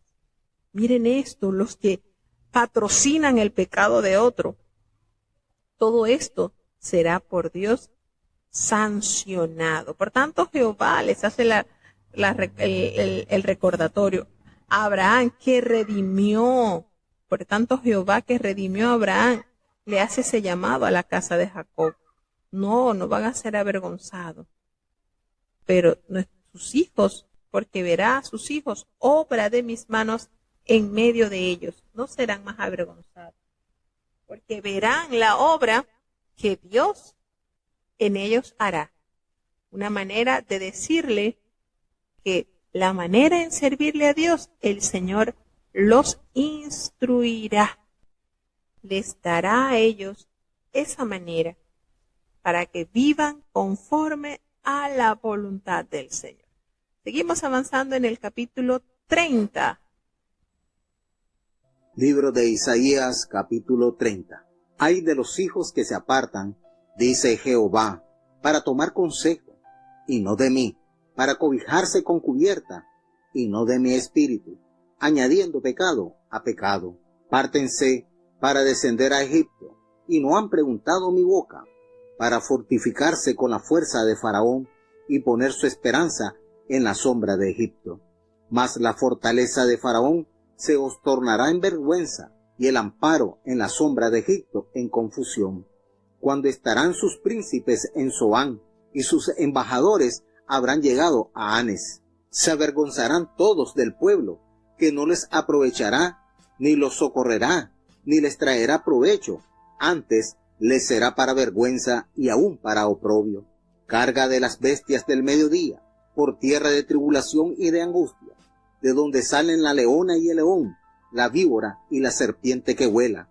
Miren esto, los que patrocinan el pecado de otro. Todo esto será por Dios sancionado. Por tanto, Jehová les hace el recordatorio. Abraham que redimió, por tanto Jehová que redimió a Abraham, le hace ese llamado a la casa de Jacob. No van a ser avergonzados, pero sus hijos, porque verá a sus hijos, obra de mis manos en medio de ellos, no serán más avergonzados, porque verán la obra que Dios en ellos hará. Una manera de decirle que la manera en servirle a Dios, el Señor los instruirá, les dará a ellos esa manera para que vivan conforme a la voluntad del Señor. Seguimos avanzando en el capítulo 30. Libro de Isaías, capítulo 30. Ay de los hijos que se apartan, dice Jehová, para tomar consejo, y no de mí, para cobijarse con cubierta, y no de mi espíritu, añadiendo pecado a pecado. Pártense para descender a Egipto, y no han preguntado mi boca, para fortificarse con la fuerza de Faraón, y poner su esperanza en la sombra de Egipto. Mas la fortaleza de Faraón se os tornará en vergüenza, y el amparo en la sombra de Egipto en confusión. Cuando estarán sus príncipes en Zoán, y sus embajadores habrán llegado a Anes. Se avergonzarán todos del pueblo, que no les aprovechará, ni los socorrerá, ni les traerá provecho. Antes les será para vergüenza y aún para oprobio. Carga de las bestias del mediodía, por tierra de tribulación y de angustia, de donde salen la leona y el león, la víbora y la serpiente que vuela.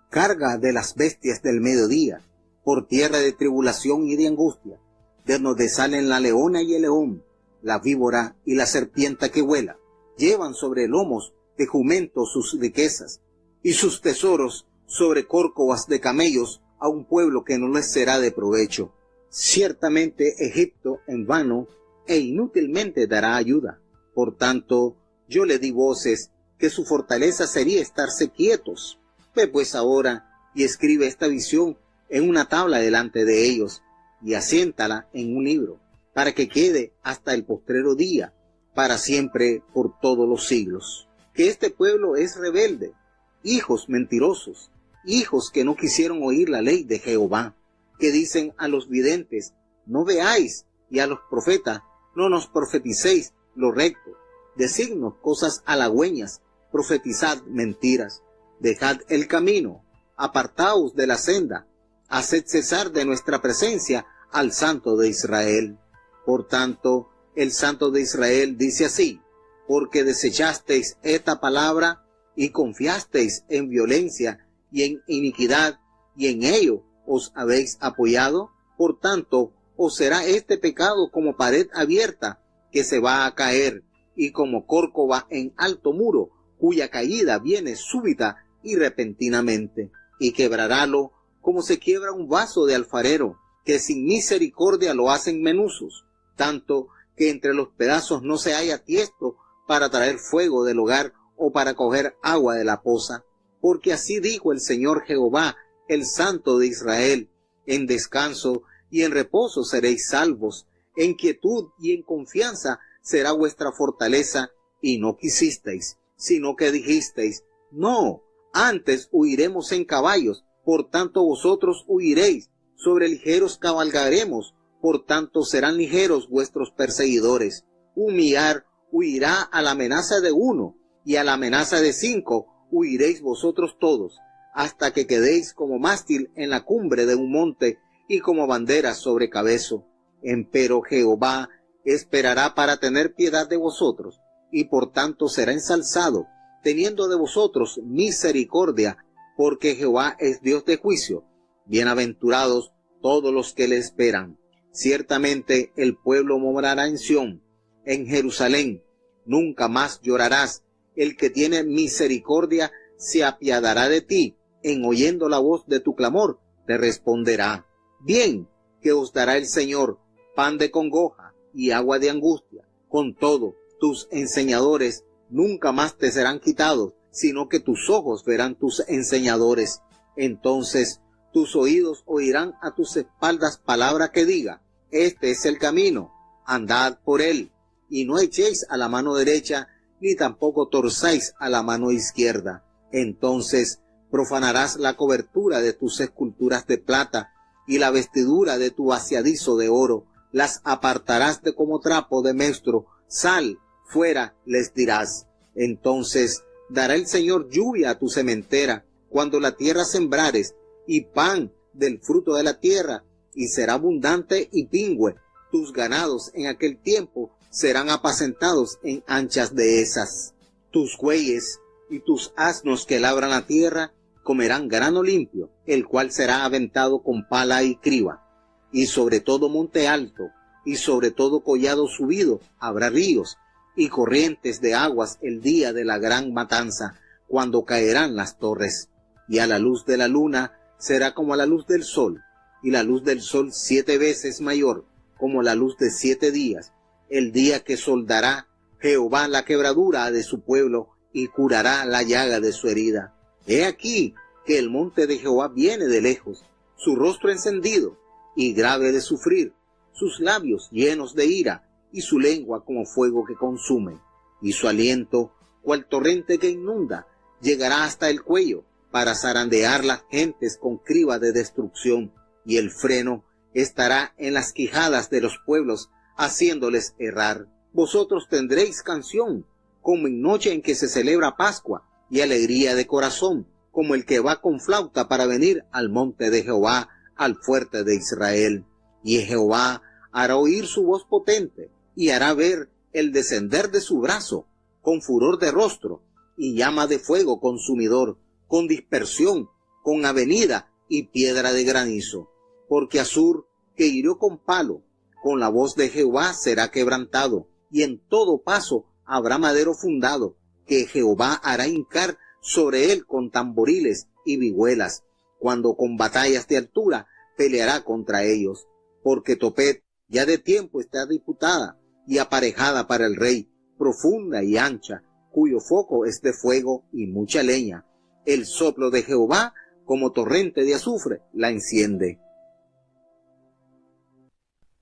Carga de las bestias del mediodía, por tierra de tribulación y de angustia, de donde salen la leona y el león, la víbora y la serpiente que vuela. Llevan sobre lomos de jumentos sus riquezas, y sus tesoros sobre córcovas de camellos a un pueblo que no les será de provecho. Ciertamente Egipto en vano e inútilmente dará ayuda. Por tanto, yo le di voces que su fortaleza sería estarse quietos. Ve pues ahora y escribe esta visión en una tabla delante de ellos, y asiéntala en un libro, para que quede hasta el postrero día, para siempre por todos los siglos. Que este pueblo es rebelde, hijos mentirosos, hijos que no quisieron oír la ley de Jehová, que dicen a los videntes, no veáis, y a los profetas, no nos profeticéis lo recto, decidnos cosas halagüeñas, profetizad mentiras, dejad el camino, apartaos de la senda, haced cesar de nuestra presencia al Santo de Israel. Por tanto, el Santo de Israel dice así, porque desechasteis esta palabra y confiasteis en violencia y en iniquidad, y en ello os habéis apoyado, por tanto, os será este pecado como pared abierta que se va a caer, y como córcova en alto muro, cuya caída viene súbita y repentinamente, y quebrarálo como se quiebra un vaso de alfarero, que sin misericordia lo hacen menuzos, tanto que entre los pedazos no se halla tiesto para traer fuego del hogar o para coger agua de la poza. Porque así dijo el Señor Jehová, el Santo de Israel, en descanso y en reposo seréis salvos, en quietud y en confianza será vuestra fortaleza, y no quisisteis, sino que dijisteis, no, antes huiremos en caballos, por tanto vosotros huiréis, sobre ligeros cabalgaremos, por tanto serán ligeros vuestros perseguidores. Un millar huirá a la amenaza de uno, y a la amenaza de 5 huiréis vosotros todos, hasta que quedéis como mástil en la cumbre de un monte y como bandera sobre cabezo. Empero Jehová esperará para tener piedad de vosotros, y por tanto será ensalzado, teniendo de vosotros misericordia, porque Jehová es Dios de juicio. Bienaventurados todos los que le esperan. Ciertamente el pueblo morará en Sión, en Jerusalén. Nunca más llorarás. El que tiene misericordia se apiadará de ti. En oyendo la voz de tu clamor, te responderá. Bien, que os dará el Señor pan de congoja y agua de angustia. Con todo, tus enseñadores nunca más te serán quitados, sino que tus ojos verán tus enseñadores. Entonces tus oídos oirán a tus espaldas palabra que diga, este es el camino, andad por él, y no echéis a la mano derecha, ni tampoco torzáis a la mano izquierda. Entonces profanarás la cobertura de tus esculturas de plata, y la vestidura de tu vaciadizo de oro, las apartarás de como trapo de mestro. Sal, fuera, les dirás. Entonces dará el Señor lluvia a tu sementera, cuando la tierra sembrares, y pan del fruto de la tierra, y será abundante y pingüe. Tus ganados en aquel tiempo serán apacentados en anchas dehesas. Tus bueyes y tus asnos que labran la tierra comerán grano limpio, el cual será aventado con pala y criba. Y sobre todo monte alto, y sobre todo collado subido, habrá ríos y corrientes de aguas el día de la gran matanza, cuando caerán las torres. Y a la luz de la luna será como a la luz del sol, y la luz del sol 7 veces mayor, como la luz de 7 días, el día que soldará Jehová la quebradura de su pueblo, y curará la llaga de su herida. He aquí que el monte de Jehová viene de lejos, su rostro encendido, y grave de sufrir, sus labios llenos de ira, y su lengua como fuego que consume, y su aliento, cual torrente que inunda, llegará hasta el cuello, para zarandear las gentes con criba de destrucción, y el freno estará en las quijadas de los pueblos, haciéndoles errar. Vosotros tendréis canción, como en noche en que se celebra Pascua, y alegría de corazón, como el que va con flauta para venir al monte de Jehová, al fuerte de Israel. Y Jehová hará oír su voz potente, y hará ver el descender de su brazo, con furor de rostro, y llama de fuego consumidor, con dispersión, con avenida y piedra de granizo. Porque Asur, que hirió con palo, con la voz de Jehová será quebrantado, y en todo paso habrá madero fundado, que Jehová hará hincar sobre él con tamboriles y vihuelas, cuando con batallas de altura peleará contra ellos. Porque Topet ya de tiempo está diputada y aparejada para el rey, profunda y ancha, cuyo foco es de fuego y mucha leña. El soplo de Jehová, como torrente de azufre, la enciende.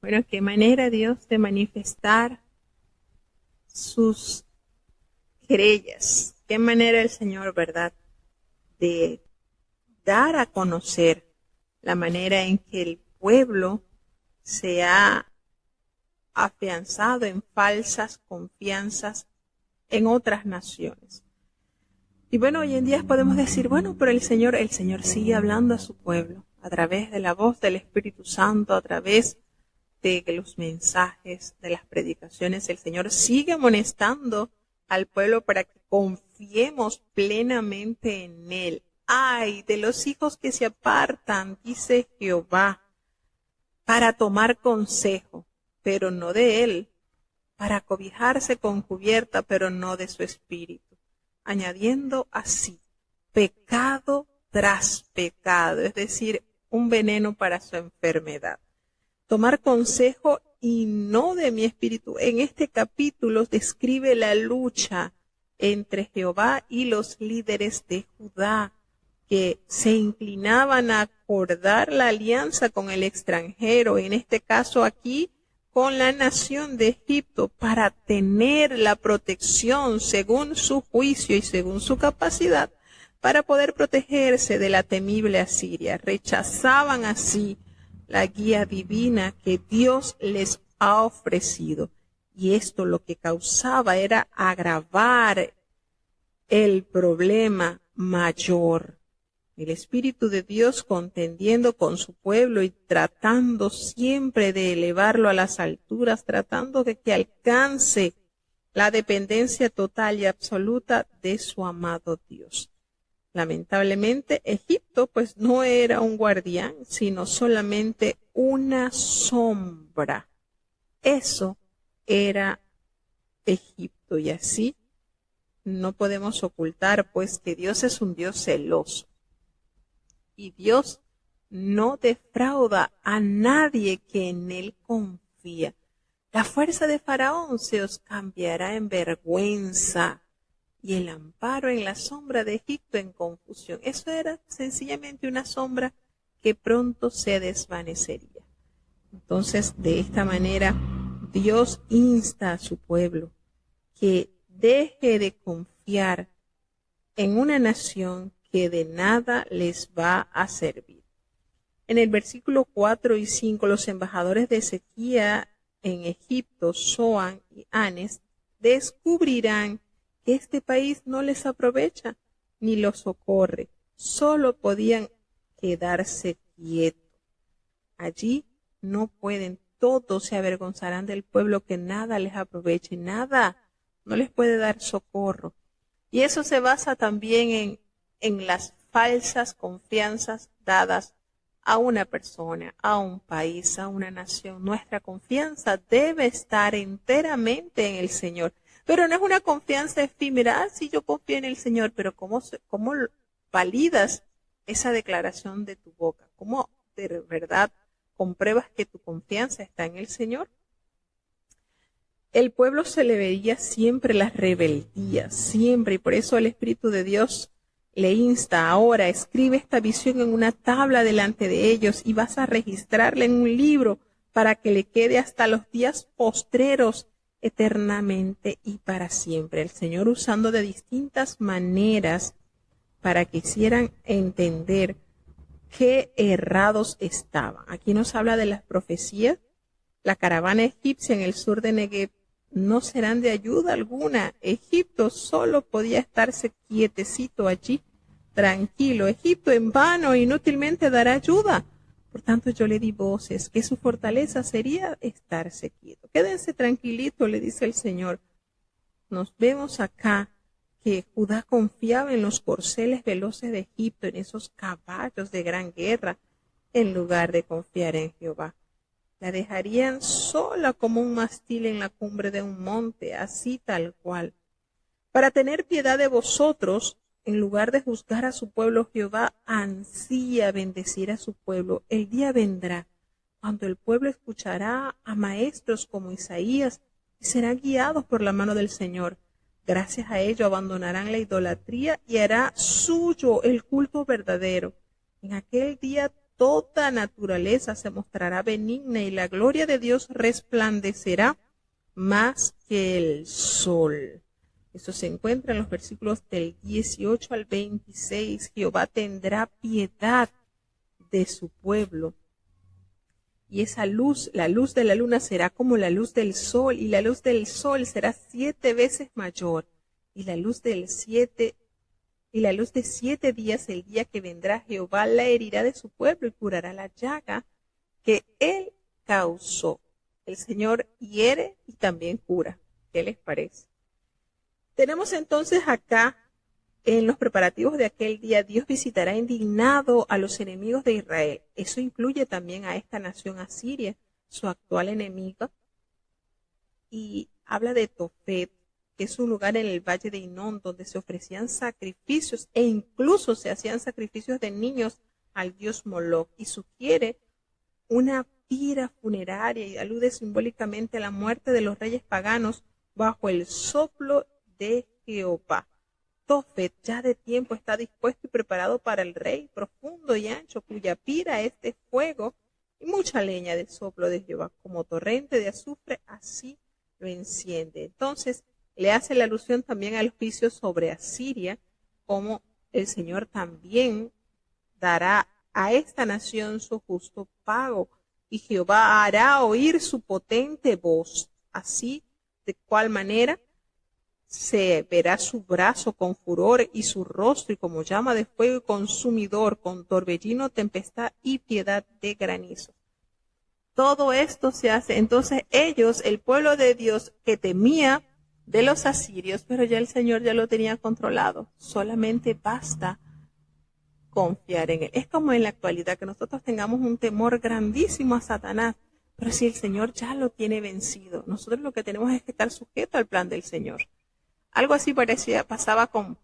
Bueno, qué manera Dios de manifestar sus querellas. Qué manera el Señor, ¿verdad?, de dar a conocer la manera en que el pueblo se ha afianzado en falsas confianzas en otras naciones. Y bueno, hoy en día podemos decir, bueno, pero el Señor sigue hablando a su pueblo a través de la voz del Espíritu Santo, a través de los mensajes, de las predicaciones. El Señor sigue amonestando al pueblo para que confiemos plenamente en Él. Ay, de los hijos que se apartan, dice Jehová, para tomar consejo, pero no de Él, para cobijarse con cubierta, pero no de su espíritu, añadiendo así pecado tras pecado, es decir, un veneno para su enfermedad. Tomar consejo y no de mi espíritu. En este capítulo describe la lucha entre Jehová y los líderes de Judá, que se inclinaban a acordar la alianza con el extranjero, en este caso aquí con la nación de Egipto, para tener la protección según su juicio y según su capacidad, para poder protegerse de la temible Asiria. Rechazaban así la guía divina que Dios les ha ofrecido. Y esto lo que causaba era agravar el problema mayor. El Espíritu de Dios contendiendo con su pueblo y tratando siempre de elevarlo a las alturas, tratando de que alcance la dependencia total y absoluta de su amado Dios. Lamentablemente, Egipto pues no era un guardián, sino solamente una sombra. Eso era Egipto, y así no podemos ocultar pues que Dios es un Dios celoso. Y Dios no defrauda a nadie que en él confía. La fuerza de Faraón se os cambiará en vergüenza y el amparo en la sombra de Egipto en confusión. Eso era sencillamente una sombra que pronto se desvanecería. Entonces, de esta manera, Dios insta a su pueblo que deje de confiar en una nación que de nada les va a servir. En el versículo 4 y 5, los embajadores de Ezequías en Egipto, Zoán y Anes, descubrirán que este país no les aprovecha ni los socorre, solo podían quedarse quietos. Allí no pueden, todos se avergonzarán del pueblo que nada les aproveche, nada, no les puede dar socorro. Y eso se basa también en las falsas confianzas dadas a una persona, a un país, a una nación. Nuestra confianza debe estar enteramente en el Señor. Pero no es una confianza efímera. Sí, yo confío en el Señor, pero ¿cómo validas esa declaración de tu boca? ¿Cómo de verdad compruebas que tu confianza está en el Señor? El pueblo se le veía siempre la rebeldía, siempre, y por eso el Espíritu de Dios le insta ahora, escribe esta visión en una tabla delante de ellos y vas a registrarla en un libro para que le quede hasta los días postreros eternamente y para siempre. El Señor usando de distintas maneras para que hicieran entender qué errados estaban. Aquí nos habla de las profecías. La caravana egipcia en el sur de Negev no serán de ayuda alguna. Egipto solo podía estarse quietecito allí, tranquilo. Egipto en vano, inútilmente dará ayuda. Por tanto, yo le di voces que su fortaleza sería estarse quieto. Quédense tranquilitos, le dice el Señor. Nos vemos acá que Judá confiaba en los corceles veloces de Egipto, en esos caballos de gran guerra, en lugar de confiar en Jehová. La dejarían sola como un mástil en la cumbre de un monte, así tal cual. Para tener piedad de vosotros, en lugar de juzgar a su pueblo, Jehová ansía bendecir a su pueblo. El día vendrá cuando el pueblo escuchará a maestros como Isaías y serán guiados por la mano del Señor. Gracias a ello abandonarán la idolatría y hará suyo el culto verdadero. En aquel día toda naturaleza se mostrará benigna y la gloria de Dios resplandecerá más que el sol. Eso se encuentra en los versículos del 18 al 26. Jehová tendrá piedad de su pueblo. Y esa luz, la luz de la luna será como la luz del sol, y la luz del sol será 7 veces mayor. Y la luz de 7 días, el día que vendrá, Jehová la herirá de su pueblo y curará la llaga que él causó. El Señor hiere y también cura. ¿Qué les parece? Tenemos entonces acá, en los preparativos de aquel día, Dios visitará indignado a los enemigos de Israel. Eso incluye también a esta nación asiria, su actual enemiga. Y habla de Tofet, que es un lugar en el valle de Hinón donde se ofrecían sacrificios e incluso se hacían sacrificios de niños al dios Moloch, y sugiere una pira funeraria y alude simbólicamente a la muerte de los reyes paganos bajo el soplo de Jehová. Tofet ya de tiempo está dispuesto y preparado para el rey, profundo y ancho, cuya pira es de fuego y mucha leña del soplo de Jehová, como torrente de azufre, así lo enciende. Entonces, le hace la alusión también al juicio sobre Asiria, como el Señor también dará a esta nación su justo pago, y Jehová hará oír su potente voz, así de cual manera se verá su brazo con furor y su rostro y como llama de fuego consumidor, con torbellino, tempestad y piedad de granizo. Todo esto se hace. Entonces ellos, el pueblo de Dios que temía de los asirios, pero ya el Señor ya lo tenía controlado. Solamente basta confiar en Él. Es como en la actualidad que nosotros tengamos un temor grandísimo a Satanás, pero si el Señor ya lo tiene vencido, nosotros lo que tenemos es que estar sujetos al plan del Señor. Algo así pasaba con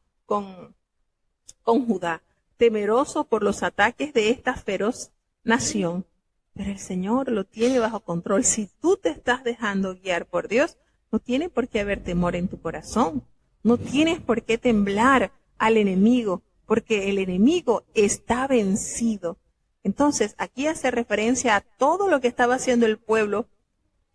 Judá, temeroso por los ataques de esta feroz nación. Pero el Señor lo tiene bajo control. Si tú te estás dejando guiar por Dios, no tiene por qué haber temor en tu corazón. No tienes por qué temblar al enemigo, porque el enemigo está vencido. Entonces, aquí hace referencia a todo lo que estaba haciendo el pueblo,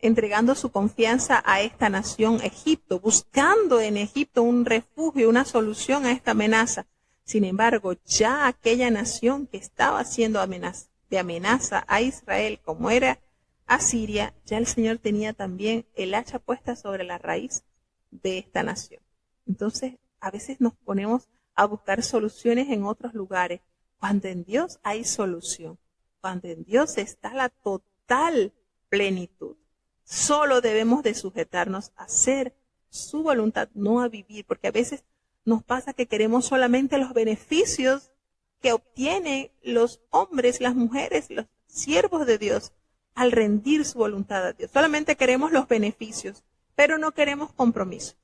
entregando su confianza a esta nación Egipto, buscando en Egipto un refugio, una solución a esta amenaza. Sin embargo, ya aquella nación que estaba siendo de amenaza a Israel, como era Asiria, ya el Señor tenía también el hacha puesta sobre la raíz de esta nación. Entonces, a veces nos ponemos a buscar soluciones en otros lugares, cuando en Dios hay solución, cuando en Dios está la total plenitud. Solo debemos de sujetarnos a hacer su voluntad, no a vivir, porque a veces nos pasa que queremos solamente los beneficios que obtienen los hombres, las mujeres, los siervos de Dios al rendir su voluntad a Dios. Solamente queremos los beneficios, pero no queremos compromiso.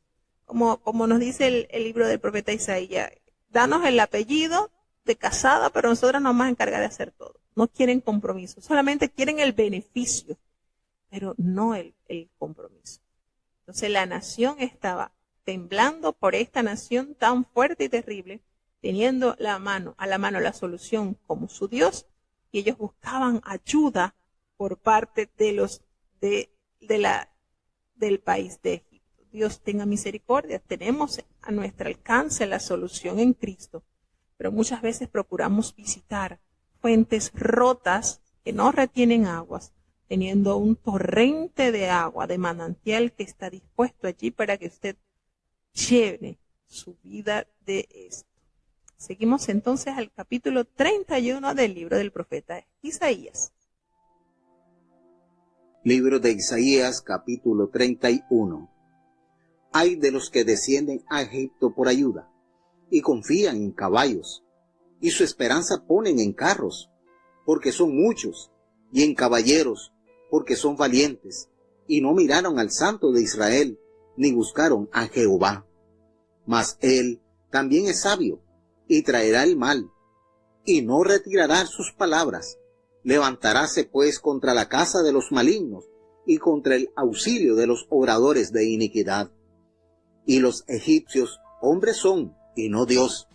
Como nos dice el libro del profeta Isaías, danos el apellido de casada, pero nosotros nos vamos a encargar de hacer todo. No quieren compromiso, solamente quieren el beneficio, pero no el compromiso. Entonces la nación estaba temblando por esta nación tan fuerte y terrible, teniendo a la mano la solución como su Dios, y ellos buscaban ayuda por parte de del país de Egipto. Dios tenga misericordia, tenemos a nuestro alcance la solución en Cristo, pero muchas veces procuramos visitar fuentes rotas que no retienen aguas, teniendo un torrente de agua, de manantial que está dispuesto allí para que usted llene su vida de esto. Seguimos entonces al capítulo 31 del libro del profeta Isaías. Libro de Isaías, capítulo 31. Ay de los que descienden a Egipto por ayuda, y confían en caballos, y su esperanza ponen en carros, porque son muchos, y en caballeros, porque son valientes, y no miraron al Santo de Israel, ni buscaron a Jehová. Mas él también es sabio, y traerá el mal, y no retirará sus palabras. Levantaráse pues contra la casa de los malignos, y contra el auxilio de los obradores de iniquidad. Y los egipcios hombres son, y no Dios,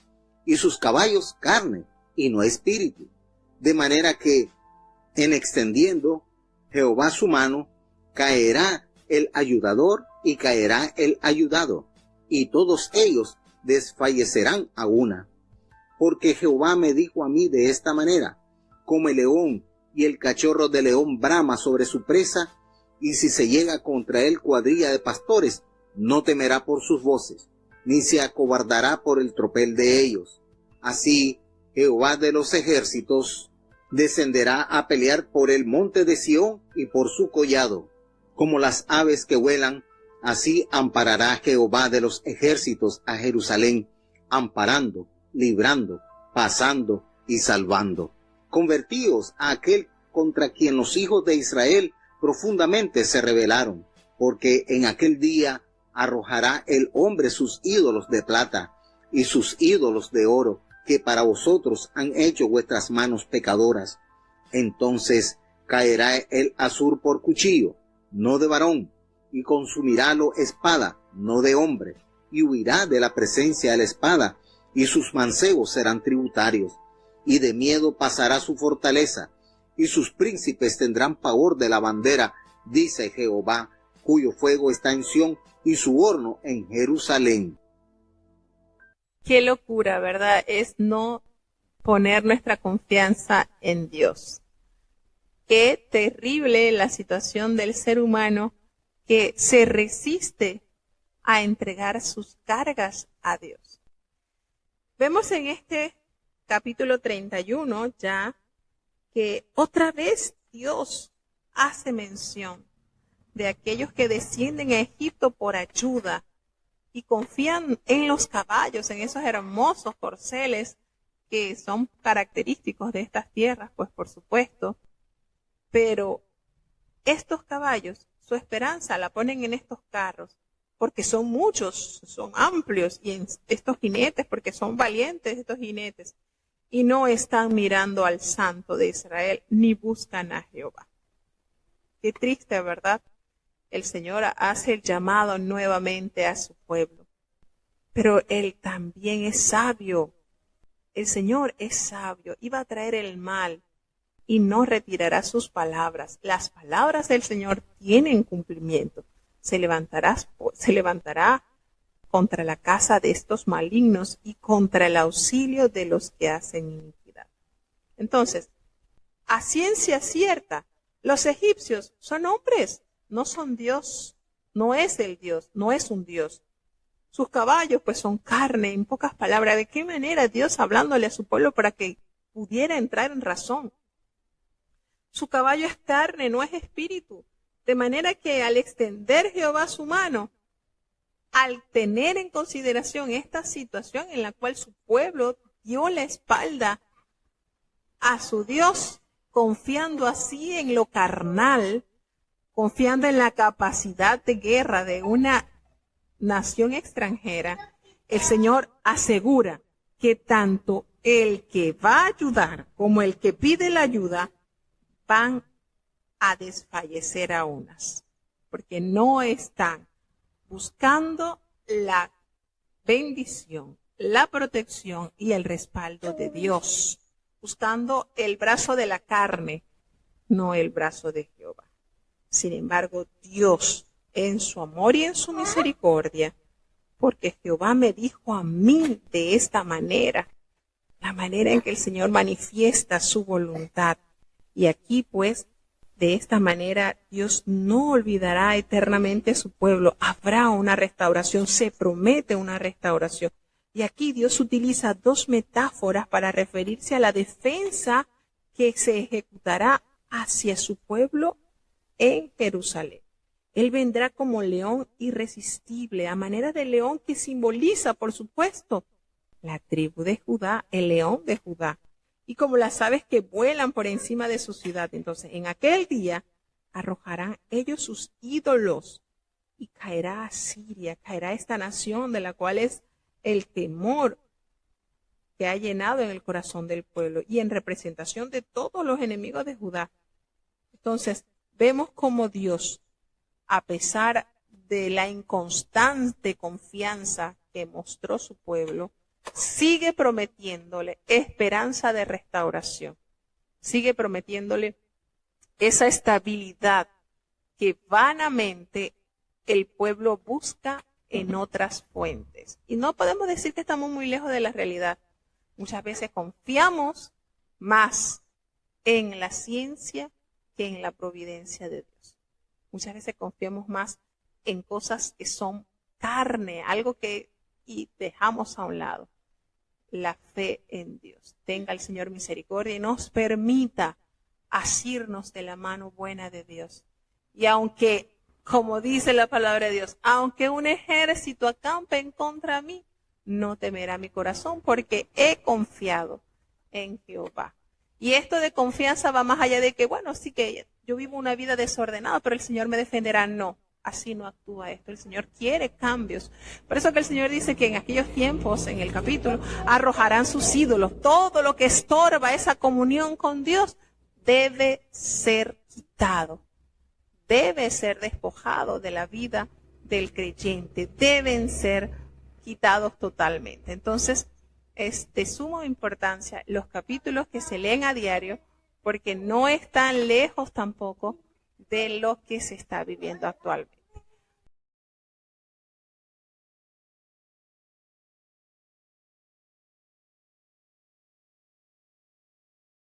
y sus caballos carne, y no espíritu. De manera que, en extendiendo Jehová su mano, caerá el ayudador y caerá el ayudado, y todos ellos desfallecerán a una. Porque Jehová me dijo a mí de esta manera, como el león y el cachorro de león brama sobre su presa, y si se llega contra él cuadrilla de pastores, no temerá por sus voces, ni se acobardará por el tropel de ellos. Así, Jehová de los ejércitos descenderá a pelear por el monte de Sión y por su collado. Como las aves que vuelan, así amparará Jehová de los ejércitos a Jerusalén, amparando, librando, pasando y salvando. Convertíos a aquel contra quien los hijos de Israel profundamente se rebelaron, porque en aquel día arrojará el hombre sus ídolos de plata y sus ídolos de oro, que para vosotros han hecho vuestras manos pecadoras. Entonces caerá el Asur por cuchillo, no de varón, y consumirálo espada, no de hombre, y huirá de la presencia de la espada, y sus mancebos serán tributarios, y de miedo pasará su fortaleza, y sus príncipes tendrán pavor de la bandera, dice Jehová, cuyo fuego está en Sión, y su horno en Jerusalén. Qué locura, ¿verdad? Es no poner nuestra confianza en Dios. Qué terrible la situación del ser humano que se resiste a entregar sus cargas a Dios. Vemos en este capítulo 31 ya que otra vez Dios hace mención de aquellos que descienden a Egipto por ayuda y confían en los caballos, en esos hermosos corceles que son característicos de estas tierras, pues por supuesto. Pero estos caballos, su esperanza la ponen en estos carros, porque son muchos, son amplios, y en estos jinetes, porque son valientes estos jinetes, y no están mirando al Santo de Israel, ni buscan a Jehová. Qué triste, ¿verdad? El Señor hace el llamado nuevamente a su pueblo, pero Él también es sabio. El Señor es sabio y va a traer el mal y no retirará sus palabras. Las palabras del Señor tienen cumplimiento. Se levantará contra la casa de estos malignos y contra el auxilio de los que hacen iniquidad. Entonces, a ciencia cierta, los egipcios son hombres, no son Dios, no es el Dios, no es un Dios. Sus caballos pues son carne, en pocas palabras. ¿De qué manera Dios hablándole a su pueblo para que pudiera entrar en razón? Su caballo es carne, no es espíritu. De manera que al extender Jehová su mano, al tener en consideración esta situación en la cual su pueblo dio la espalda a su Dios, confiando así en lo carnal, confiando en la capacidad de guerra de una nación extranjera, el Señor asegura que tanto el que va a ayudar como el que pide la ayuda van a desfallecer a unas, porque no están buscando la bendición, la protección y el respaldo de Dios, buscando el brazo de la carne, no el brazo de Jehová. Sin embargo, Dios, en su amor y en su misericordia, porque Jehová me dijo a mí de esta manera, la manera en que el Señor manifiesta su voluntad. Y aquí pues, de esta manera, Dios no olvidará eternamente a su pueblo. Habrá una restauración, se promete una restauración. Y aquí Dios utiliza dos metáforas para referirse a la defensa que se ejecutará hacia su pueblo en Jerusalén. Él vendrá como león irresistible, a manera de león que simboliza, por supuesto, la tribu de Judá, el león de Judá. Y como las aves que vuelan por encima de su ciudad. Entonces, en aquel día arrojarán ellos sus ídolos y caerá Asiria, caerá esta nación de la cual es el temor que ha llenado en el corazón del pueblo y en representación de todos los enemigos de Judá. Entonces, vemos como Dios, a pesar de la inconstante confianza que mostró su pueblo, sigue prometiéndole esperanza de restauración, sigue prometiéndole esa estabilidad que vanamente el pueblo busca en otras fuentes. Y no podemos decir que estamos muy lejos de la realidad. Muchas veces confiamos más en la ciencia que en la providencia de Dios. Muchas veces confiamos más en cosas que son carne, algo que y dejamos a un lado la fe en Dios. Tenga el Señor misericordia y nos permita asirnos de la mano buena de Dios. Y aunque, como dice la palabra de Dios, aunque un ejército acampe en contra de mí, no temerá mi corazón porque he confiado en Jehová. Y esto de confianza va más allá de que, bueno, sí que yo vivo una vida desordenada, pero el Señor me defenderá. No, así no actúa esto. El Señor quiere cambios. Por eso que el Señor dice que en aquellos tiempos, en el capítulo, arrojarán sus ídolos. Todo lo que estorba esa comunión con Dios debe ser quitado. Debe ser despojado de la vida del creyente. Deben ser quitados totalmente. Entonces, es de suma importancia los capítulos que se leen a diario, porque no están lejos tampoco de lo que se está viviendo actualmente.